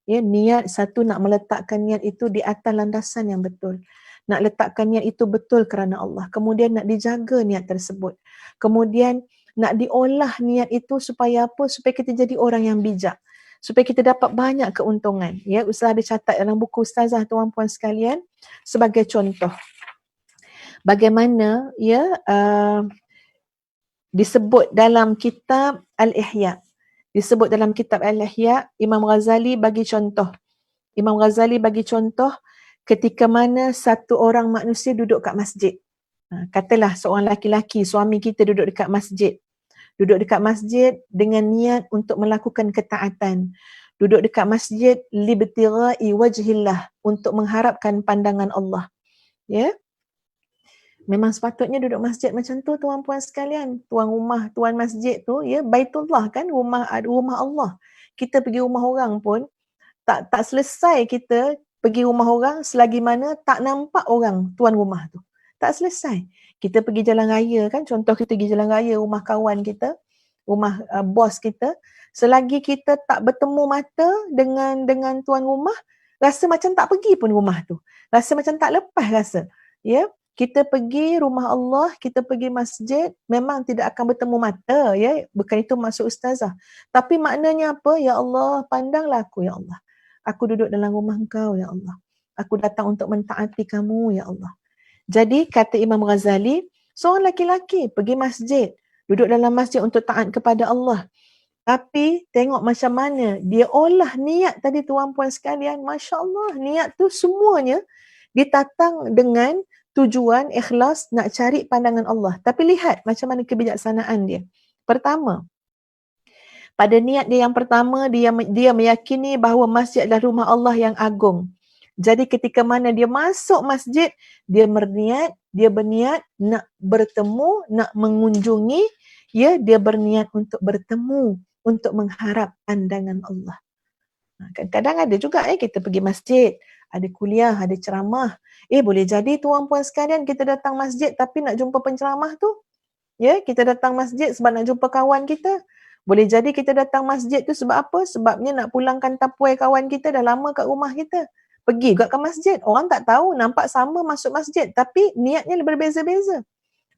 Niat satu, nak meletakkan niat itu di atas landasan yang betul. Nak letakkan niat itu betul kerana Allah. Kemudian nak dijaga niat tersebut. Kemudian nak diolah niat itu supaya apa? Supaya kita jadi orang yang bijak. Supaya kita dapat banyak keuntungan. Ustazah ada catat dalam buku ustazah tuan-puan sekalian sebagai contoh. Bagaimana disebut dalam kitab Al-Ihya. Disebut dalam kitab Al-Ihya, Imam Ghazali bagi contoh. Imam Ghazali bagi contoh ketika mana satu orang manusia duduk kat masjid. Katalah seorang laki-laki, suami kita duduk dekat masjid. Duduk dekat masjid dengan niat untuk melakukan ketaatan. Duduk dekat masjid libtigha'i wajhillah, untuk mengharapkan pandangan Allah. Memang sepatutnya duduk masjid macam tu tuan-puan sekalian. Tuan rumah, tuan masjid tu Baitullah kan, rumah Allah. Kita pergi rumah orang pun tak selesai kita pergi rumah orang selagi mana tak nampak orang tuan rumah tu. Tak selesai. Kita pergi jalan raya kan, contoh kita pergi jalan raya rumah kawan kita, bos kita, selagi kita tak bertemu mata dengan tuan rumah, rasa macam tak pergi pun rumah tu. Rasa macam tak lepas rasa. Ya, kita pergi rumah Allah, kita pergi masjid, memang tidak akan bertemu mata, ya. Bukan itu maksud ustazah. Tapi maknanya apa? Ya Allah, pandanglah aku, ya Allah. Aku duduk dalam rumah Engkau, ya Allah. Aku datang untuk mentaati kamu, ya Allah. Jadi kata Imam Ghazali, seorang lelaki pergi masjid, duduk dalam masjid untuk taat kepada Allah. Tapi tengok macam mana dia olah niat tadi tuan-puan sekalian. Masya Allah, niat tu semuanya ditatang dengan tujuan ikhlas nak cari pandangan Allah. Tapi lihat macam mana kebijaksanaan dia. Pertama, pada niat dia yang pertama, dia meyakini bahawa masjid adalah rumah Allah yang agung. Jadi ketika mana dia masuk masjid, dia berniat nak bertemu, nak mengunjungi, ya, dia berniat untuk bertemu, untuk mengharap pandangan Allah. Kadang-kadang ada juga kita pergi masjid, ada kuliah, ada ceramah. Boleh jadi tuan-puan sekalian kita datang masjid tapi nak jumpa penceramah tu. Ya, kita datang masjid sebab nak jumpa kawan kita. Boleh jadi kita datang masjid tu sebab apa? Sebabnya nak pulangkan tapuai kawan kita dah lama kat rumah kita. Pergi juga ke masjid. Orang tak tahu, nampak sama masuk masjid. Tapi niatnya berbeza-beza.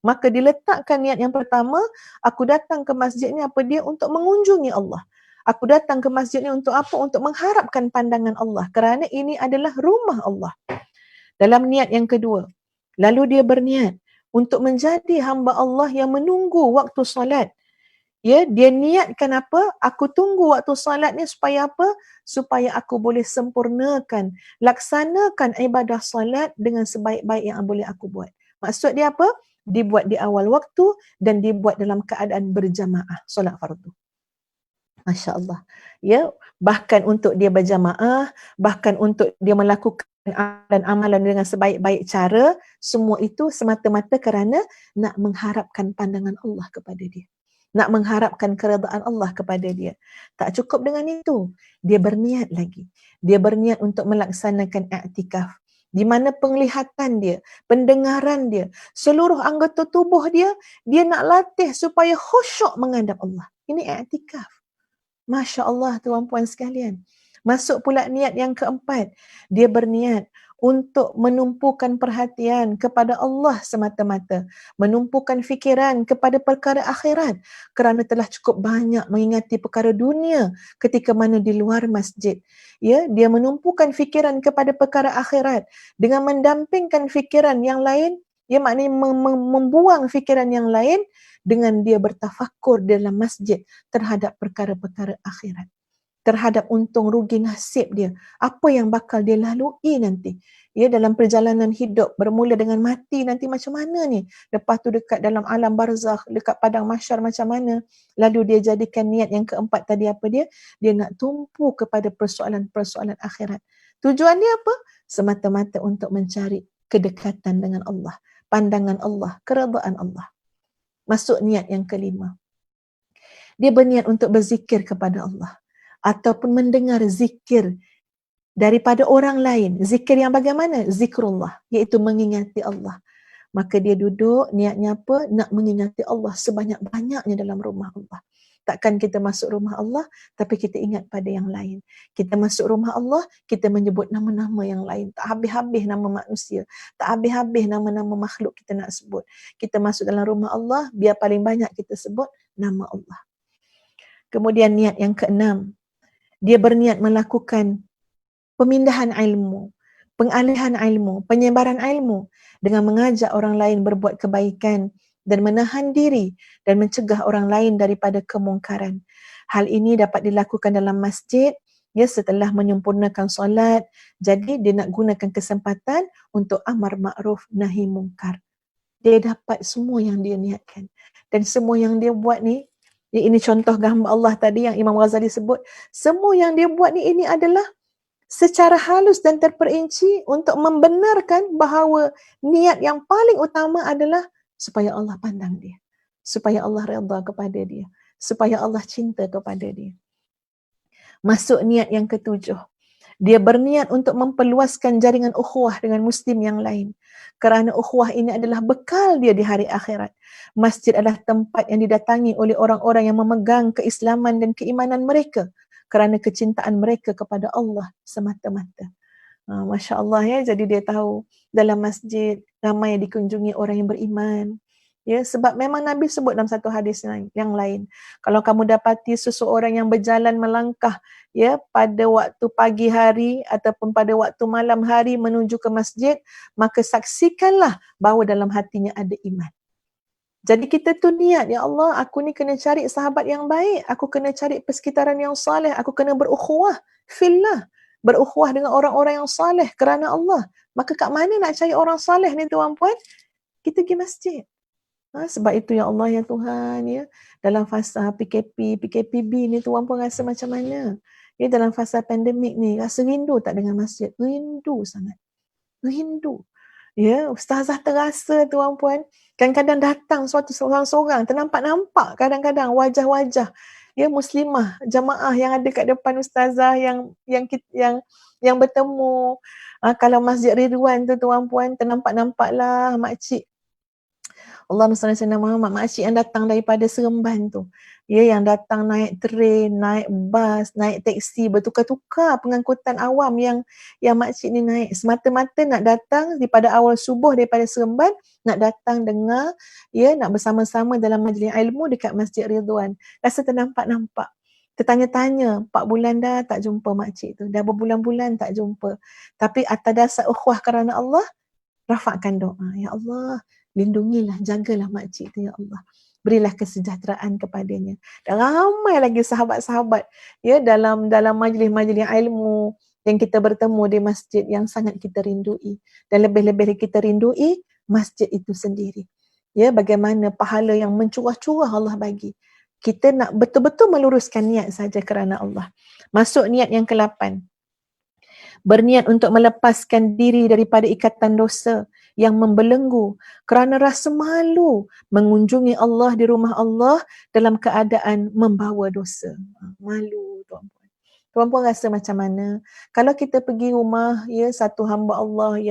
Maka diletakkan niat yang pertama, aku datang ke masjid ni apa dia? Untuk mengunjungi Allah. Aku datang ke masjid ni untuk apa? Untuk mengharapkan pandangan Allah. Kerana ini adalah rumah Allah. Dalam niat yang kedua, lalu dia berniat untuk menjadi hamba Allah yang menunggu waktu solat. Ya, dia niatkan apa? Aku tunggu waktu solat ni supaya apa? Supaya aku boleh sempurnakan, laksanakan ibadah solat dengan sebaik-baik yang boleh aku buat. Maksud dia apa? Dibuat di awal waktu dan dibuat dalam keadaan berjamaah solat fardu. Masya Allah. Ya, bahkan untuk dia berjamaah, bahkan untuk dia melakukan amalan dengan sebaik-baik cara, semua itu semata-mata kerana nak mengharapkan pandangan Allah kepada dia. Nak mengharapkan keredaan Allah kepada dia. Tak cukup dengan itu, dia berniat lagi. Dia berniat untuk melaksanakan i'tikaf. Di mana penglihatan dia, pendengaran dia, seluruh anggota tubuh dia nak latih supaya khusyuk menghadap Allah. Ini i'tikaf. Masya Allah tuan-puan sekalian. Masuk pula niat yang keempat. Dia berniat untuk menumpukan perhatian kepada Allah semata-mata. Menumpukan fikiran kepada perkara akhirat. Kerana telah cukup banyak mengingati perkara dunia ketika mana di luar masjid. Ya, dia menumpukan fikiran kepada perkara akhirat. Dengan mendampingkan fikiran yang lain, ya, maknanya membuang fikiran yang lain dengan dia bertafakur dalam masjid terhadap perkara-perkara akhirat. Terhadap untung rugi nasib dia. Apa yang bakal dia lalui nanti. Ya, dalam perjalanan hidup, bermula dengan mati nanti macam mana ni. Lepas tu dekat dalam alam barzakh, dekat padang mahsyar macam mana. Lalu dia jadikan niat yang keempat tadi apa dia? Dia nak tumpu kepada persoalan-persoalan akhirat. Tujuan dia apa? Semata-mata untuk mencari kedekatan dengan Allah. Pandangan Allah, keredaan Allah. Masuk niat yang kelima. Dia berniat untuk berzikir kepada Allah. Ataupun mendengar zikir daripada orang lain. Zikir yang bagaimana? Zikrullah. Iaitu mengingati Allah. Maka dia duduk, niatnya apa? Nak mengingati Allah sebanyak-banyaknya dalam rumah Allah. Takkan kita masuk rumah Allah, tapi kita ingat pada yang lain. Kita masuk rumah Allah, kita menyebut nama-nama yang lain. Tak habis-habis nama manusia. Tak habis-habis nama-nama makhluk kita nak sebut. Kita masuk dalam rumah Allah, biar paling banyak kita sebut nama Allah. Kemudian niat yang keenam. Dia berniat melakukan pemindahan ilmu, pengalihan ilmu, penyebaran ilmu dengan mengajak orang lain berbuat kebaikan dan menahan diri dan mencegah orang lain daripada kemungkaran. Hal ini dapat dilakukan dalam masjid, ya, setelah menyempurnakan solat. Jadi dia nak gunakan kesempatan untuk amar ma'ruf nahi mungkar. Dia dapat semua yang dia niatkan. Dan semua yang dia buat ni, ini contoh gambar Allah tadi yang Imam Ghazali sebut, semua yang dia buat ni ini adalah secara halus dan terperinci untuk membenarkan bahawa niat yang paling utama adalah supaya Allah pandang dia, supaya Allah redha kepada dia, supaya Allah cinta kepada dia. Masuk niat yang ketujuh. Dia berniat untuk memperluaskan jaringan ukhuwah dengan muslim yang lain. Kerana ukhuwah ini adalah bekal dia di hari akhirat. Masjid adalah tempat yang didatangi oleh orang-orang yang memegang keislaman dan keimanan mereka kerana kecintaan mereka kepada Allah semata-mata. Masya Allah ya, jadi dia tahu dalam masjid ramai yang dikunjungi orang yang beriman. Ya, sebab memang Nabi sebut dalam satu hadis yang lain, kalau kamu dapati seseorang yang berjalan melangkah ya pada waktu pagi hari ataupun pada waktu malam hari menuju ke masjid, maka saksikanlah bahawa dalam hatinya ada iman. Jadi kita tu niat, ya Allah, aku ni kena cari sahabat yang baik, aku kena cari persekitaran yang saleh, aku kena berukhuwah fillah, berukhuwah dengan orang-orang yang saleh kerana Allah. Maka kat mana nak cari orang saleh ni tuan-puan? Kita pergi masjid. Sebab itu ya Allah ya Tuhan ya, dalam fasa PKP-B ni tuan-puan rasa macam mana? Ya, dalam fasa pandemik ni rasa rindu tak dengan masjid? Rindu sangat. Rindu. Ya, ustazah terasa tuan-puan, kadang-kadang datang suatu seorang-seorang, ternampak-nampak kadang-kadang wajah-wajah ya muslimah, jamaah yang ada kat depan ustazah yang bertemu. Kalau Masjid Ridwan tu tuan-puan, ternampak-nampaklah makcik Allahumma salli ala sayyidina Muhammad, makcik yang datang daripada Seremban tu. Ya, yang datang naik train, naik bas, naik teksi, bertukar-tukar pengangkutan awam yang makcik ni naik. Semata-mata nak datang daripada awal subuh daripada Seremban, nak datang dengar, ya, nak bersama-sama dalam majlis ilmu dekat Masjid Ridwan. Rasa ternampak-nampak. Tertanya-tanya, 4 bulan dah tak jumpa makcik tu. Dah berbulan-bulan tak jumpa. Tapi atas dasar ukhuwah kerana Allah, rafakkan doa. Ya Allah, lindungilah, jagalah makcik tu ya Allah. Berilah kesejahteraan kepadanya. Dan ramai lagi sahabat-sahabat ya dalam majlis-majlis ilmu yang kita bertemu di masjid yang sangat kita rindui. Dan lebih-lebih kita rindui masjid itu sendiri. Ya, bagaimana pahala yang mencurah-curah Allah bagi. Kita nak betul-betul meluruskan niat saja kerana Allah. Masuk niat yang ke-8. Berniat untuk melepaskan diri daripada ikatan dosa yang membelenggu kerana rasa malu mengunjungi Allah di rumah Allah dalam keadaan membawa dosa. Malu tuan-puan. Tuan-puan rasa macam mana? Kalau kita pergi rumah ya satu hamba Allah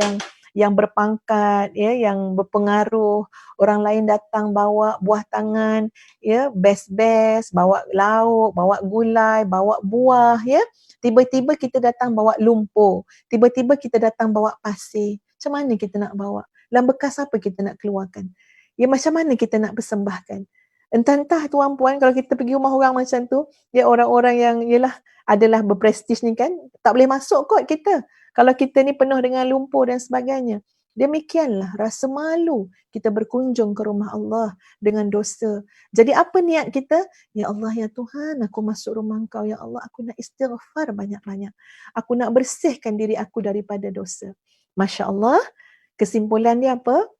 yang berpangkat ya, yang berpengaruh, orang lain datang bawa buah tangan ya, best-best, bawa lauk, bawa gulai, bawa buah ya. Tiba-tiba kita datang bawa lumpur, tiba-tiba kita datang bawa pasir. Macam mana kita nak bawa? Dalam bekas apa kita nak keluarkan? Ya, macam mana kita nak persembahkan? Entah-entah tuan-puan, kalau kita pergi rumah orang macam tu, ya orang-orang yang yalah adalah berprestis ni kan, tak boleh masuk kot kita. Kalau kita ni penuh dengan lumpur dan sebagainya. Demikianlah rasa malu kita berkunjung ke rumah Allah dengan dosa. Jadi apa niat kita? Ya Allah ya Tuhan, aku masuk rumah Engkau ya Allah, aku nak istighfar banyak-banyak. Aku nak bersihkan diri aku daripada dosa. Masya Allah, kesimpulan dia apa?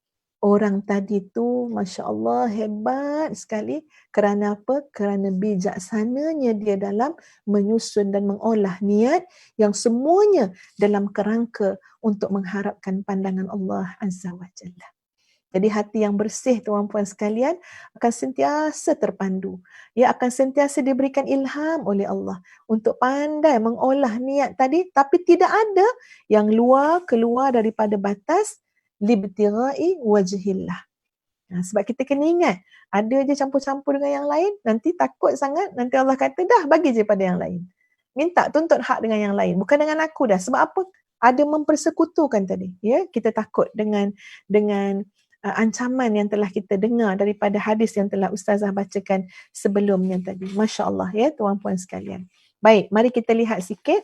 Orang tadi tu Masya Allah hebat sekali. Kerana apa? Kerana bijaksananya dia dalam menyusun dan mengolah niat yang semuanya dalam kerangka untuk mengharapkan pandangan Allah Azza wa Jalla. Jadi hati yang bersih tuan-puan sekalian akan sentiasa terpandu. Ia akan sentiasa diberikan ilham oleh Allah untuk pandai mengolah niat tadi, tapi tidak ada yang keluar daripada batas libtirai wajhillah. Sebab kita kena ingat, ada je campur-campur dengan yang lain, nanti takut sangat, nanti Allah kata dah bagi je pada yang lain. Minta tuntut hak dengan yang lain, bukan dengan aku dah. Sebab apa? Ada mempersekutukan tadi. Ya, kita takut dengan ancaman yang telah kita dengar daripada hadis yang telah Ustazah bacakan sebelumnya tadi. Masya Allah ya tuan-puan sekalian. Baik, mari kita lihat sikit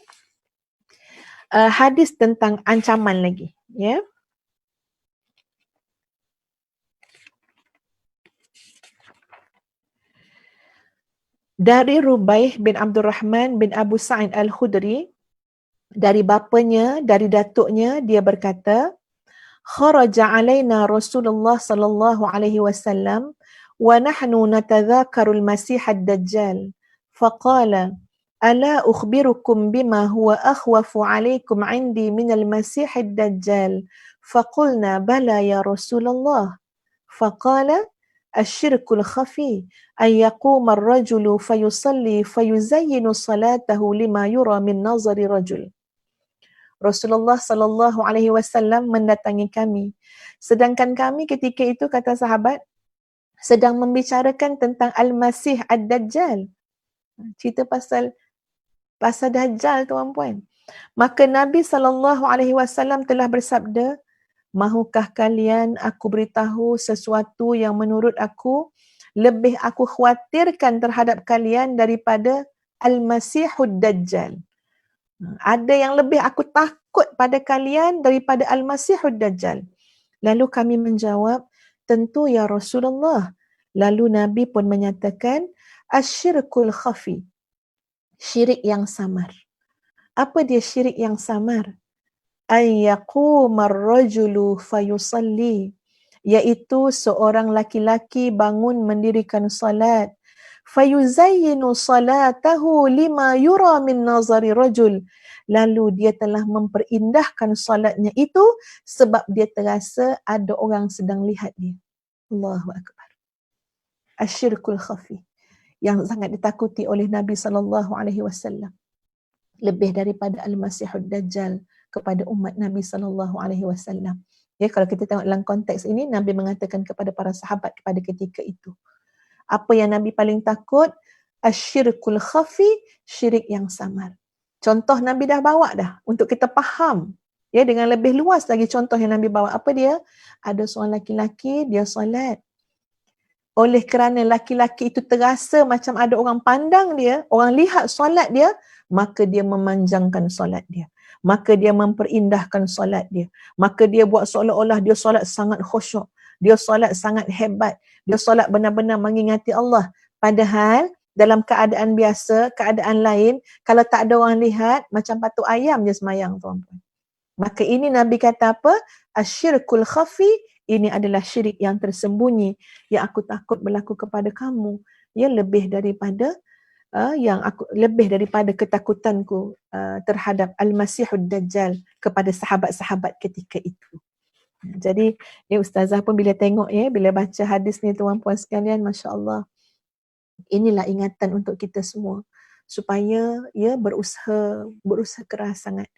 hadis tentang ancaman lagi. Ya. Dari Rubaih bin Abdul Rahman bin Abu Sa'id Al-Khudri, dari bapanya, dari datuknya, dia berkata, kharaja alaina Rasulullah sallallahu alaihi wasallam wa nahnu natadhakaru al-masih ad-dajjal faqala ala ukhbirukum bima huwa akhwafu alaikum indi min al-masih ad-dajjal faqulna bala ya Rasulullah faqala الشرك الخفي أن يقوم الرجل فيصلي فيزين صلاته لما يرى من نظر رجل Rasulullah sallallahu alaihi wasallam mendatangi kami. Sedangkan kami ketika itu, kata sahabat, sedang membicarakan tentang Al-Masih Ad-Dajjal. Cerita pasal Dajjal, tuan-puan. Maka Nabi sallallahu alaihi wasallam telah bersabda, "Mahukah kalian aku beritahu sesuatu yang menurut aku lebih aku khawatirkan terhadap kalian daripada Al-Masihud Dajjal?" Ada yang lebih aku takut pada kalian daripada Al-Masihud Dajjal. Lalu kami menjawab, tentu ya Rasulullah. Lalu Nabi pun menyatakan, asyirkul khafi, syirik yang samar. Apa dia syirik yang samar? Ayyaqumar rajulu fayusalli, iaitu seorang laki-laki bangun mendirikan salat, fayuzayyinu salatahu lima yura min nazari rajul, lalu dia telah memperindahkan salatnya itu sebab dia terasa ada orang sedang lihat dia. Allahu akbar. Asyirkul khafi, yang sangat ditakuti oleh Nabi sallallahu alaihi wasallam, lebih daripada Al-Masihud Dajjal kepada umat Nabi sallallahu alaihi wasallam. Ya, kalau kita tengok dalam konteks ini, Nabi mengatakan kepada para sahabat pada ketika itu, apa yang Nabi paling takut? Asyirkul khafi, syirik yang samar. Contoh Nabi dah bawa dah untuk kita faham. Ya, dengan lebih luas lagi contoh yang Nabi bawa. Apa dia? Ada seorang laki-laki, dia solat. Oleh kerana laki-laki itu terasa macam ada orang pandang dia, orang lihat solat dia, maka dia memanjangkan solat dia. Maka dia memperindahkan solat dia. Maka dia buat seolah-olah dia solat sangat khusyuk. Dia solat sangat hebat. Dia solat benar-benar mengingati Allah. Padahal dalam keadaan biasa, keadaan lain, kalau tak ada orang lihat, macam patuk ayam je semayang, tuan-tuan. Maka ini Nabi kata apa? Asyirkul khafi, ini adalah syirik yang tersembunyi yang aku takut berlaku kepada kamu. Ya, lebih daripada ketakutanku terhadap Al-Masihud Dajjal kepada sahabat-sahabat ketika itu. Jadi, ya Ustazah pun bila tengok, bila baca hadis ni, tuan-puan sekalian, Masya Allah, inilah ingatan untuk kita semua supaya berusaha keras sangat,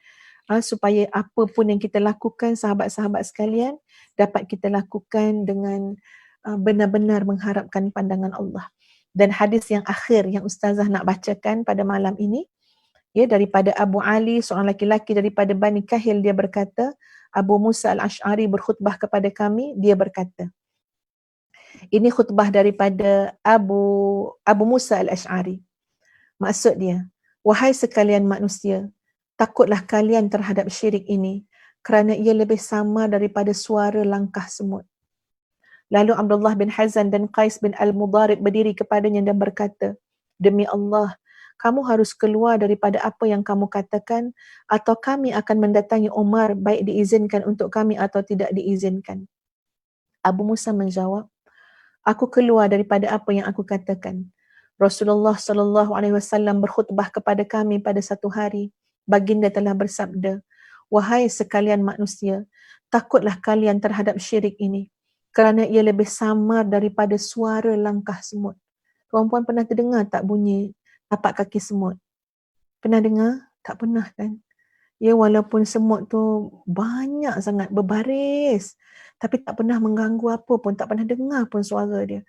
supaya apa pun yang kita lakukan, sahabat-sahabat sekalian, dapat kita lakukan dengan benar-benar mengharapkan pandangan Allah. Dan hadis yang akhir yang Ustazah nak bacakan pada malam ini, ya, daripada Abu Ali, seorang laki-laki daripada Bani Kahil, dia berkata, Abu Musa al-Ash'ari berkhutbah kepada kami, dia berkata, ini khutbah daripada Abu Musa al-Ash'ari. Maksud dia, wahai sekalian manusia, takutlah kalian terhadap syirik ini kerana ia lebih sama daripada suara langkah semut. Lalu Abdullah bin Hazan dan Qais bin Al-Mudarib berdiri kepadanya dan berkata, demi Allah, kamu harus keluar daripada apa yang kamu katakan atau kami akan mendatangi Umar, baik diizinkan untuk kami atau tidak diizinkan. Abu Musa menjawab, aku keluar daripada apa yang aku katakan. Rasulullah sallallahu alaihi wasallam berkhutbah kepada kami pada satu hari. Baginda telah bersabda, wahai sekalian manusia, takutlah kalian terhadap syirik ini kerana ia lebih samar daripada suara langkah semut. Tuan-puan pernah terdengar tak bunyi tapak kaki semut? Pernah dengar? Tak pernah kan? Ya, walaupun semut tu banyak sangat berbaris, tapi tak pernah mengganggu apa pun, tak pernah dengar pun suara dia.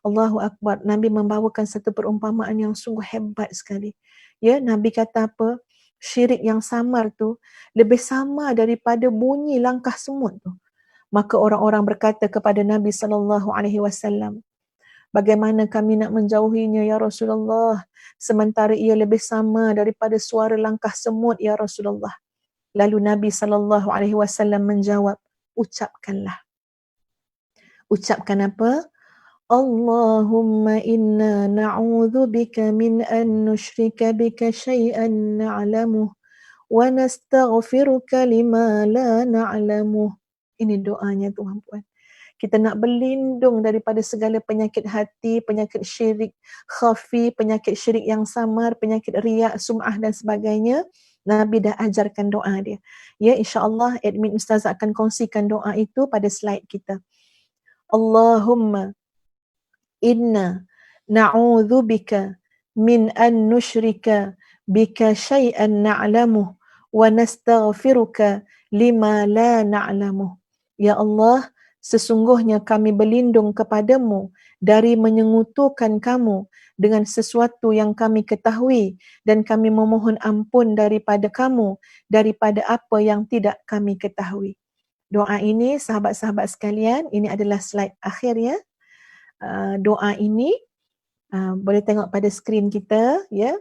Allahu Akbar. Nabi membawakan satu perumpamaan yang sungguh hebat sekali. Ya, Nabi kata apa? Syirik yang samar tu lebih samar daripada bunyi langkah semut tu. Maka orang-orang berkata kepada Nabi sallallahu alaihi wasallam, bagaimana kami nak menjauhinya ya Rasulullah, sementara ia lebih sama daripada suara langkah semut ya Rasulullah. Lalu Nabi sallallahu alaihi wasallam menjawab, ucapkanlah. Ucapkan apa? Allahumma inna na'udzu bika min an nusyrika bika syai'an na'lamuh wa nastaghfiruka lima la na'lamuh. Ini doanya, tuan-puan. Kita nak berlindung daripada segala penyakit hati, penyakit syirik khafi, penyakit syirik yang samar, penyakit riak, sum'ah dan sebagainya. Nabi dah ajarkan doa dia. Ya, insya-Allah admin Ustazah akan kongsikan doa itu pada slide kita. Allahumma inna na'udzubika min an nusyrika bika syai'an na'lamuh wa nastaghfiruka lima la na'lamu. Ya Allah, sesungguhnya kami berlindung kepadamu dari menyengutukan kamu dengan sesuatu yang kami ketahui dan kami memohon ampun daripada kamu daripada apa yang tidak kami ketahui. Doa ini sahabat-sahabat sekalian, ini adalah slide akhir ya. Doa ini boleh tengok pada skrin kita ya,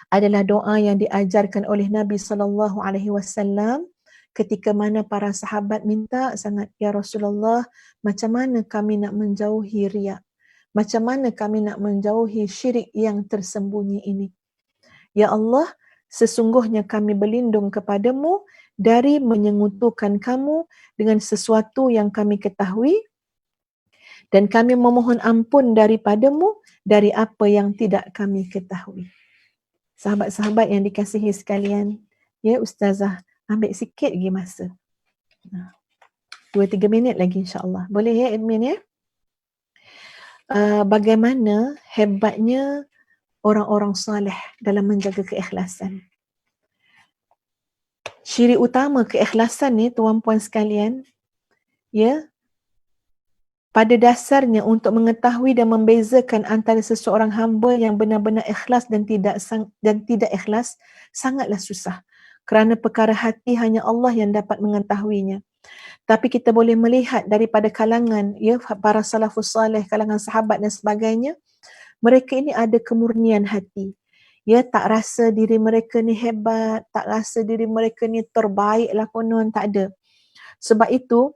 adalah doa yang diajarkan oleh Nabi SAW ketika mana para sahabat minta sangat, ya Rasulullah, macam mana kami nak menjauhi riak, macam mana kami nak menjauhi syirik yang tersembunyi ini. Ya Allah, sesungguhnya kami berlindung kepadamu dari menyengutukan kamu dengan sesuatu yang kami ketahui dan kami memohon ampun daripadamu dari apa yang tidak kami ketahui. Sahabat-sahabat yang dikasihi sekalian, ya Ustazah ambil sikit lagi masa. 2-3 minit lagi insya-Allah. Boleh ya admin ya? Bagaimana hebatnya orang-orang soleh dalam menjaga keikhlasan. Ciri utama keikhlasan ni tuan-puan sekalian, ya, pada dasarnya untuk mengetahui dan membezakan antara seseorang hamba yang benar-benar ikhlas dan tidak ikhlas sangatlah susah. Kerana perkara hati hanya Allah yang dapat mengetahuinya. Tapi kita boleh melihat daripada kalangan ya para salafus salih, kalangan sahabat dan sebagainya, mereka ini ada kemurnian hati. Ya, tak rasa diri mereka ni hebat, tak rasa diri mereka ni terbaik lah konon, tak ada. Sebab itu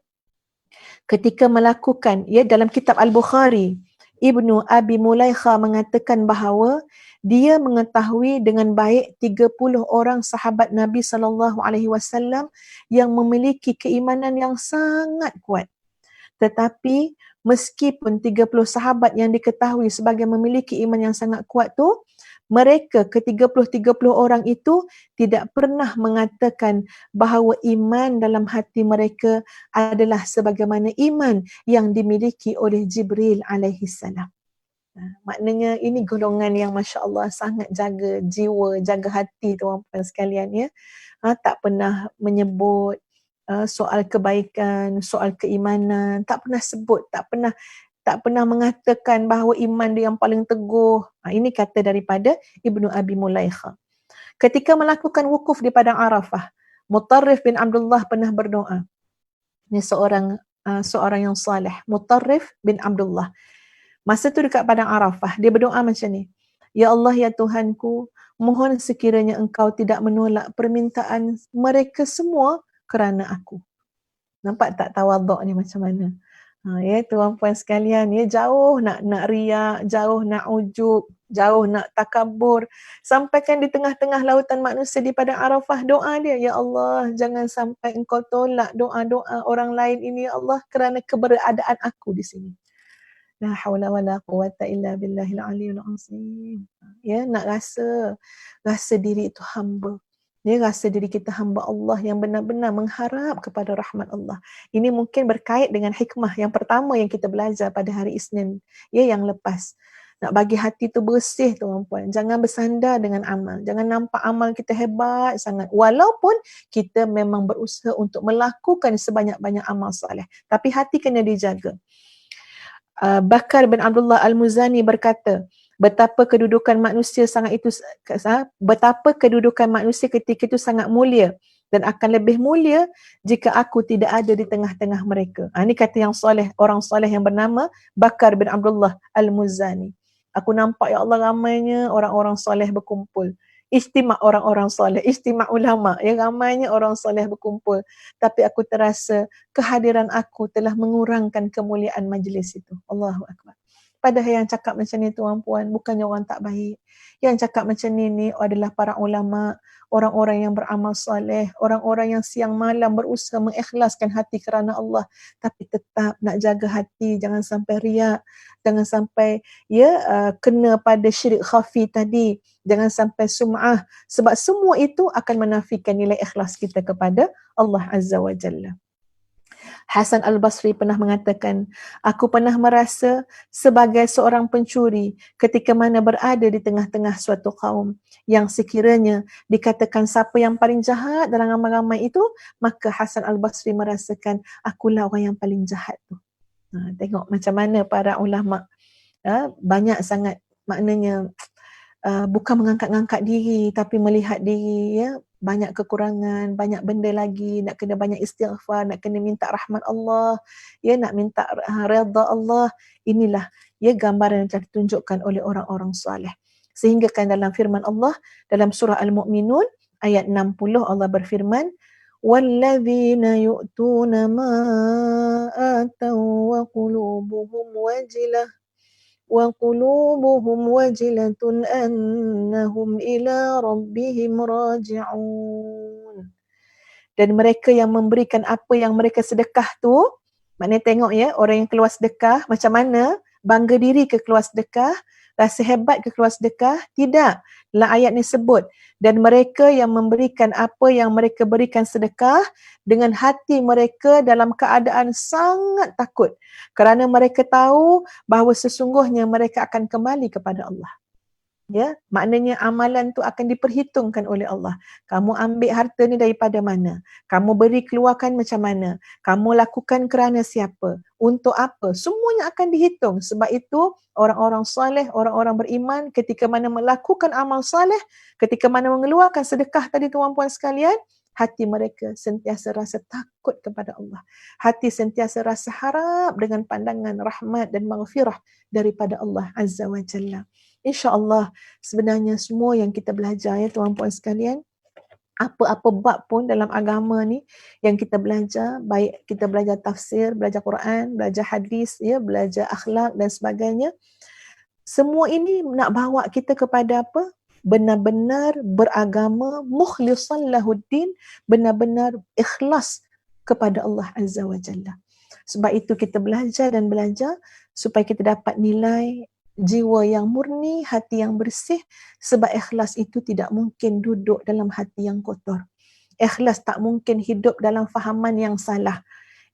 ketika melakukan, ya, dalam kitab Al-Bukhari, Ibnu Abi Mulaikha mengatakan bahawa dia mengetahui dengan baik 30 orang sahabat Nabi SAW yang memiliki keimanan yang sangat kuat. Tetapi meskipun 30 sahabat yang diketahui sebagai memiliki iman yang sangat kuat tu, mereka ke-30 orang itu tidak pernah mengatakan bahawa iman dalam hati mereka adalah sebagaimana iman yang dimiliki oleh Jibril alaihi salam. Maknanya ini golongan yang Masya Allah sangat jaga jiwa, jaga hati tuan-tuan sekalian ya. Tak pernah menyebut soal kebaikan, soal keimanan, tak pernah sebut, tak pernah mengatakan bahawa iman dia yang paling teguh. Ini kata daripada Ibnu Abi Mulaikha. Ketika melakukan wukuf di Padang Arafah, Mutarrif bin Abdullah pernah berdoa. Ini seorang yang saleh, Mutarrif bin Abdullah. Masa tu dekat Padang Arafah, dia berdoa macam ni. Ya Allah, ya Tuhanku, mohon sekiranya engkau tidak menolak permintaan mereka semua kerana aku. Nampak tak tawaduk ni macam mana? Ya tuan-puan sekalian, ya jauh nak riak, jauh nak ujub, jauh nak takabur. Sampaikan di tengah-tengah lautan manusia di Padang Arafah, doa dia, ya Allah, jangan sampai engkau tolak doa-doa orang lain ini, ya Allah, kerana keberadaan aku di sini. La haula wala quwata illa billahil aliyul azim. Ya, nak rasa diri itu hamba. Ya, rasa diri kita hamba Allah yang benar-benar mengharap kepada rahmat Allah. Ini mungkin berkait dengan hikmah yang pertama yang kita belajar pada hari Isnin ya yang lepas. Nak bagi hati tu bersih tuan-puan. Jangan bersandar dengan amal. Jangan nampak amal kita hebat sangat. Walaupun kita memang berusaha untuk melakukan sebanyak-banyak amal soleh. Tapi hati kena dijaga. Bakar bin Abdullah Al-Muzani berkata, betapa kedudukan manusia ketika itu sangat mulia dan akan lebih mulia jika aku tidak ada di tengah-tengah mereka. Ini kata yang soleh, orang soleh yang bernama Bakar bin Abdullah Al-Muzani. Aku nampak ya Allah ramainya orang-orang soleh berkumpul. Istimak orang-orang soleh, istimak ulama, ya ramainya orang soleh berkumpul. Tapi aku terasa kehadiran aku telah mengurangkan kemuliaan majlis itu. Allahu Akbar. Padahal yang cakap macam ni tuan-puan bukannya orang tak baik. Yang cakap macam ni adalah para ulama, orang-orang yang beramal soleh, orang-orang yang siang malam berusaha mengikhlaskan hati kerana Allah. Tapi tetap nak jaga hati, jangan sampai riak, jangan sampai kena pada syirik khafi tadi, jangan sampai sum'ah. Sebab semua itu akan menafikan nilai ikhlas kita kepada Allah Azza wa Jalla. Hasan Al-Basri pernah mengatakan, aku pernah merasa sebagai seorang pencuri ketika mana berada di tengah-tengah suatu kaum yang sekiranya dikatakan siapa yang paling jahat dalam ramai-ramai itu, maka Hasan Al-Basri merasakan akulah orang yang paling jahat tu. Tengok macam mana para ulama banyak sangat maknanya bukan mengangkat-ngangkat diri tapi melihat diri ya, banyak kekurangan, banyak benda lagi, nak kena banyak istighfar, nak kena minta rahmat Allah, ya, nak minta redha Allah. Inilah ya gambaran yang telah ditunjukkan oleh orang-orang soleh. Sehingga kan dalam firman Allah dalam surah Al-Mu'minun ayat 60 Allah berfirman, walladzina yu'tuna ma atau wa qulubuhum wajilah وقلوبهم وجلة أنهم إلى ربهم راجعون. Dan mereka yang memberikan apa yang mereka sedekah tu, maknanya tengok ya, orang yang keluar sedekah macam mana, bangga diri ke keluar sedekah, rasa hebat ke keluar sedekah? Tidak. Dalam ayat ni sebut, dan mereka yang memberikan apa yang mereka berikan sedekah dengan hati mereka dalam keadaan sangat takut kerana mereka tahu bahawa sesungguhnya mereka akan kembali kepada Allah. Ya, maknanya amalan tu akan diperhitungkan oleh Allah. Kamu ambil harta ni daripada mana? Kamu beri keluarkan macam mana? Kamu lakukan kerana siapa? Untuk apa? Semuanya akan dihitung. Sebab itu orang-orang soleh, orang-orang beriman ketika mana melakukan amal soleh, ketika mana mengeluarkan sedekah tadi tuan-puan sekalian, hati mereka sentiasa rasa takut kepada Allah. Hati sentiasa rasa harap dengan pandangan rahmat dan maghfirah daripada Allah Azza wa Jalla. InsyaAllah sebenarnya semua yang kita belajar ya tuan-puan sekalian, apa-apa bab pun dalam agama ni yang kita belajar, baik kita belajar tafsir, belajar Quran, belajar hadis, ya, belajar akhlak dan sebagainya, semua ini nak bawa kita kepada apa? Benar-benar beragama, mukhlisan lahuddin, benar-benar ikhlas kepada Allah Azza wa Jalla. Sebab itu kita belajar dan belajar supaya kita dapat nilai jiwa yang murni, hati yang bersih, sebab ikhlas itu tidak mungkin duduk dalam hati yang kotor. Ikhlas tak mungkin hidup dalam fahaman yang salah.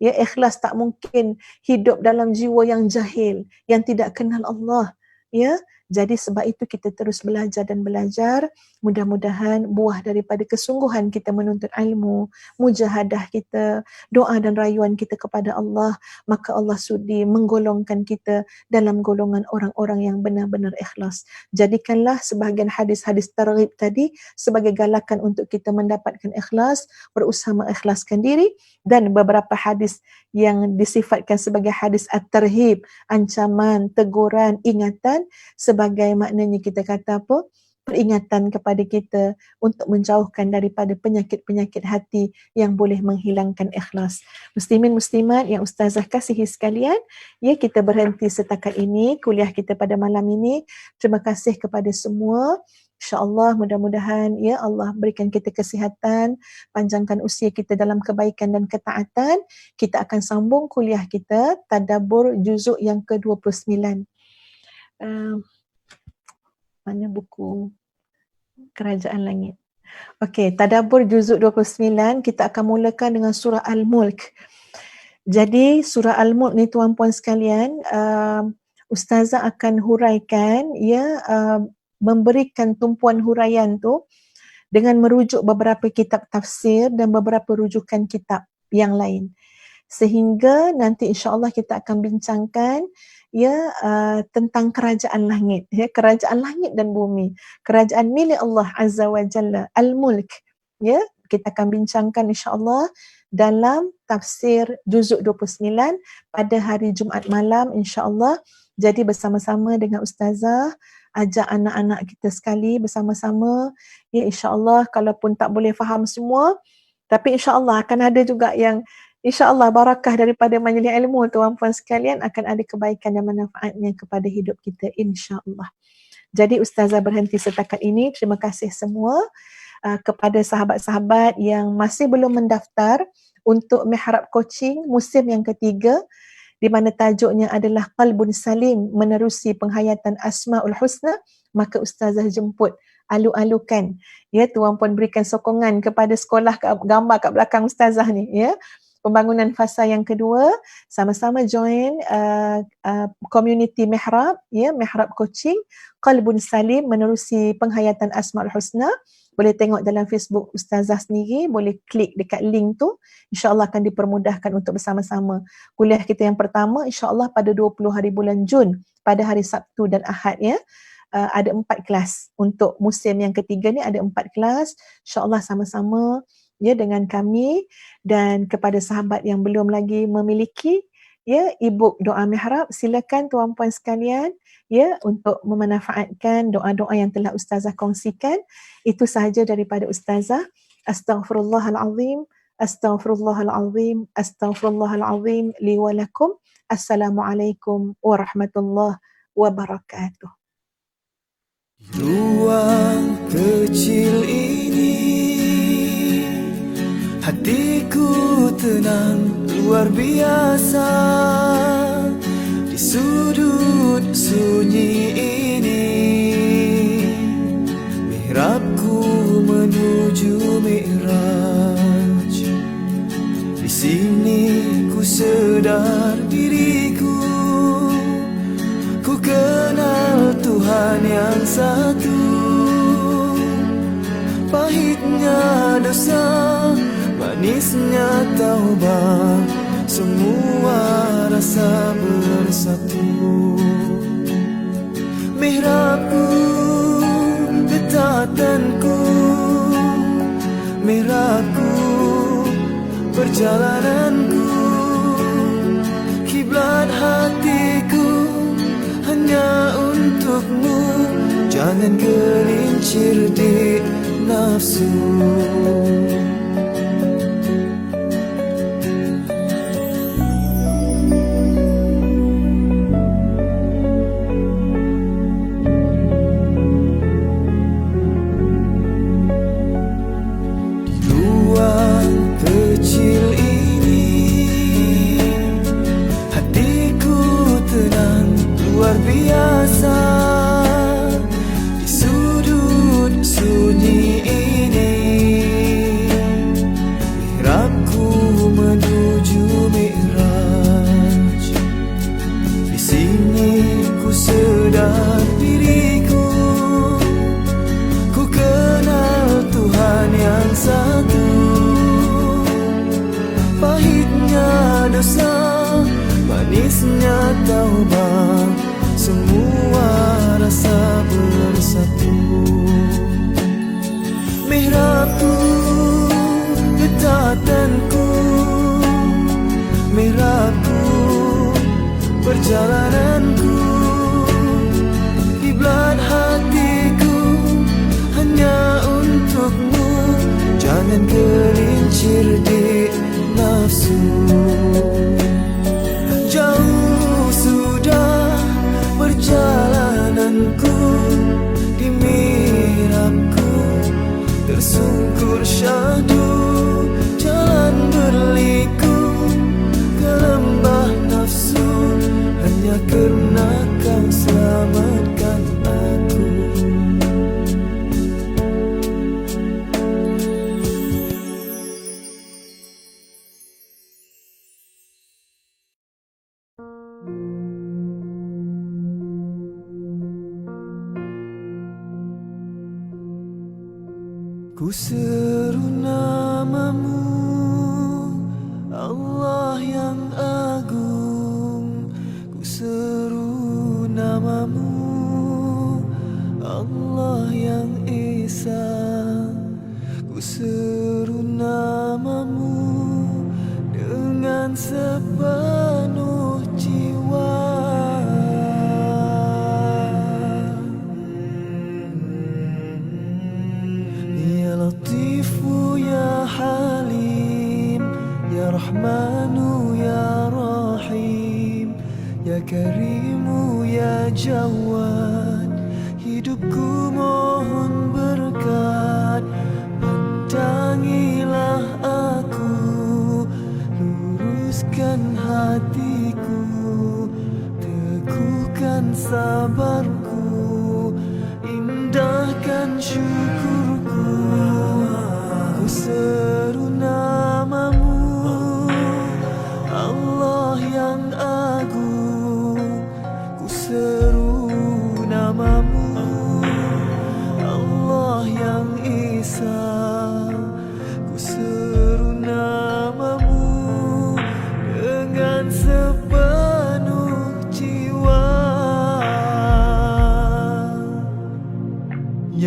Ya, ikhlas tak mungkin hidup dalam jiwa yang jahil, yang tidak kenal Allah. Ya, jadi sebab itu kita terus belajar dan belajar. Mudah-mudahan buah daripada kesungguhan kita menuntut ilmu, mujahadah kita, doa dan rayuan kita kepada Allah, maka Allah sudi menggolongkan kita dalam golongan orang-orang yang benar-benar ikhlas. Jadikanlah sebahagian hadis-hadis targhib tadi sebagai galakan untuk kita mendapatkan ikhlas, berusaha mengikhlaskan diri, dan beberapa hadis yang disifatkan sebagai hadis at-tarhib, ancaman, teguran, ingatan, sebagai maknanya kita kata apa? Peringatan kepada kita untuk menjauhkan daripada penyakit-penyakit hati yang boleh menghilangkan ikhlas. Muslimin muslimat yang ustazah kasihi sekalian, ya, kita berhenti setakat ini kuliah kita pada malam ini. Terima kasih kepada semua. InsyaAllah mudah-mudahan ya Allah berikan kita kesihatan, panjangkan usia kita dalam kebaikan dan ketaatan. Kita akan sambung kuliah kita Tadabbur juzuk yang ke-29. Mana buku Kerajaan Langit? Okey, Tadabbur juzuk 29, kita akan mulakan dengan surah Al-Mulk. Jadi surah Al-Mulk ni tuan-puan sekalian, ustazah akan huraikan ya, memberikan tumpuan huraian tu dengan merujuk beberapa kitab tafsir dan beberapa rujukan kitab yang lain. Sehingga nanti insya-Allah kita akan bincangkan ya tentang kerajaan langit, ya, kerajaan langit dan bumi, kerajaan milik Allah Azza wa Jalla, Al-Mulk. Ya, kita akan bincangkan insya-Allah dalam tafsir juzuk 29 pada hari Jumaat malam insya-Allah. Jadi bersama-sama dengan ustazah, ajak anak-anak kita sekali bersama-sama, ya, insya-Allah. Kalaupun tak boleh faham semua, tapi insya-Allah akan ada juga yang insya-Allah barakah daripada majlis ilmu tuan-puan sekalian, akan ada kebaikan dan manfaatnya kepada hidup kita insya-Allah. Jadi ustazah berhenti setakat ini. Terima kasih semua kepada sahabat-sahabat yang masih belum mendaftar untuk Mihrab Coaching musim yang ketiga, di mana tajuknya adalah Qalbun Salim menerusi penghayatan Asmaul Husna, maka ustazah jemput, alu-alukan, ya, tuan-puan berikan sokongan kepada sekolah gambar kat belakang ustazah ni, ya, pembangunan fasa yang kedua, sama-sama join community Mihrab, ya, Mihrab Coaching, Qalbun Salim, menerusi penghayatan Asmaul Husna. Boleh tengok dalam Facebook Ustazah sendiri, boleh klik dekat link tu, insya-Allah akan dipermudahkan untuk bersama-sama. Kuliah kita yang pertama insya-Allah pada 20 hari bulan Jun, pada hari Sabtu dan Ahad, ya. Ada 4 kelas. Untuk musim yang ketiga ni ada 4 kelas, insya-Allah sama-sama, ya, dengan kami. Dan kepada sahabat yang belum lagi memiliki, ya, e-book Doa Mihrab, silakan tuan-puan sekalian, ya, untuk memanfaatkan doa-doa yang telah Ustazah kongsikan. Itu sahaja daripada Ustazah. Astaghfirullahalazim, astaghfirullahalazim, astaghfirullahalazim li wa lakum. Assalamualaikum warahmatullahi wabarakatuh. Ruang kecil ini, hatiku tenang luar biasa. Di sudut sunyi ini, mihrabku menuju mi'raj. Di sini ku sedar diriku, ku kenal Tuhan yang satu. Pahitnya dosa, manisnya taubat, semua rasa bersatu. Mihrabku, ketatanku, mihrabku, perjalananku, kiblat hatiku hanya untukmu. Jangan gelincir di nafsu. Biasa di sudut sunyi ini, mihrabku menuju mi'raj. Di sini ku sedar diriku, ku kenal Tuhan yang satu. Pahitnya dosa, manisnya taubat, semua rasa bersatu. Mihrabku, ketatanku, mihrabku, perjalananku, kiblat hatiku hanya untukmu. Jangan gelincir di nafsu. Jauh sudah perjalananku, di mihrabku tersungkur syahdu. Jalan berliku ke lembah nafsu, hanya karena kau selamatkan aku. Ku seru namamu, Allah yang agung. Ku seru namamu, Allah yang esa. Ku seru namamu dengan sepenuh jiwa. Latifu ya Halim, ya Rahmanu ya Rahim, ya Karimu ya Jawad. Hidupku mohon berkat, pandangilah aku, luruskan hatiku, teguhkan sabarku, indahkan syukurku. Ku seru namamu,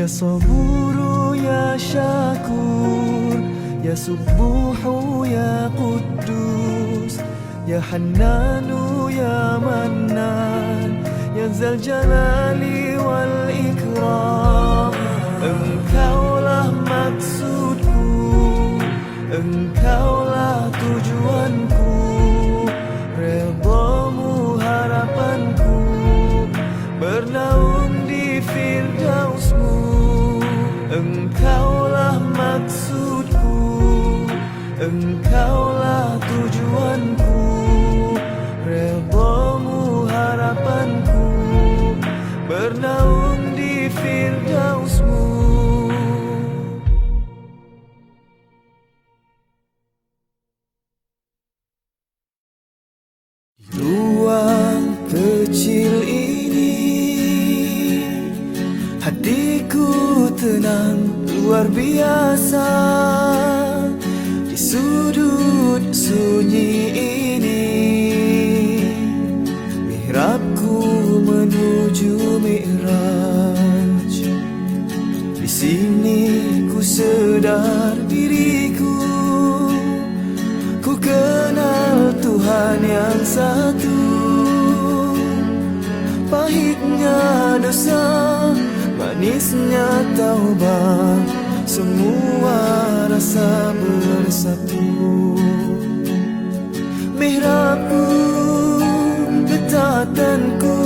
Ya Saburu ya Syakur, Ya Subuhu ya Quddus, Ya Hannanu ya Mannan, Ya Zal Jalali wal Ikram. Engkaulah maksudku, Engkaulah tujuanku, Redamu harapanku, bernaung di Firdausmu. Engkaulah maksudku, Engkaulah tujuanku, Redamu harapanku, bernaung di Firdausmu. Ruang kecil ini, hatiku tenang luar biasa. Di sudut sunyi ini, mihrabku menuju Mi'raj. Di sini ku sedar diriku, ku kenal Tuhan yang satu. Pahitnya dosa, manisnya taubat, semua rasa bersatu. Mihrabku, ketatanku,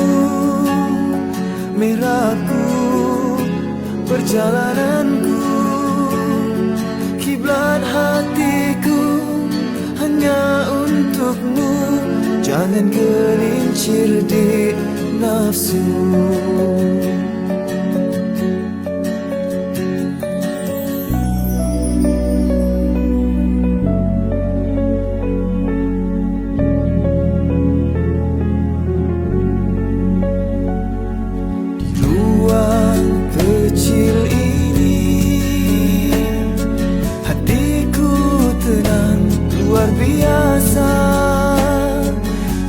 mihrabku, perjalananku, kiblat hatiku hanya untukmu. Jangan gelincir di nafsu. Di ruang kecil ini, hatiku tenang luar biasa.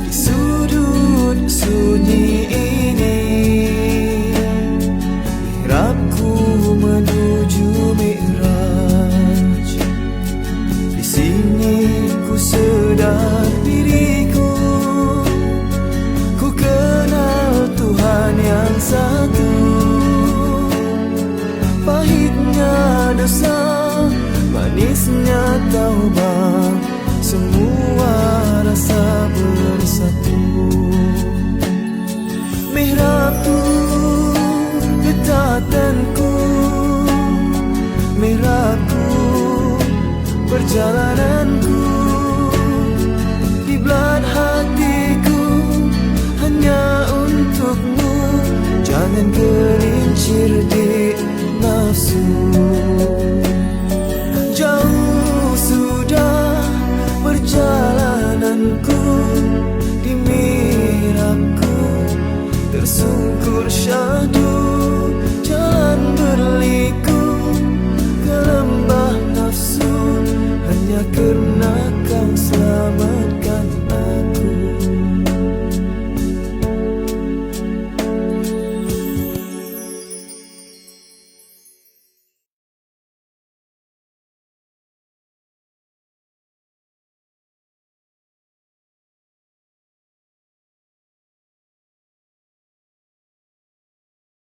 Di sudut sunyi ini, mihrabku menuju Mi'raj. Di sini ku sedar diriku, ku kenal Tuhan yang satu. Pahitnya dosa, manisnya taubat, semua rasa bersatu. Mihrabku, ketatanku, mihrabku, perjalananku, kiblat hatiku hanya untukmu. Jangan gelincir di nafsu. Jauh sudah perjalananku, di mihrabku tersungkur syahdu. Jalan berliku ke lembah nafsu, hanya kerana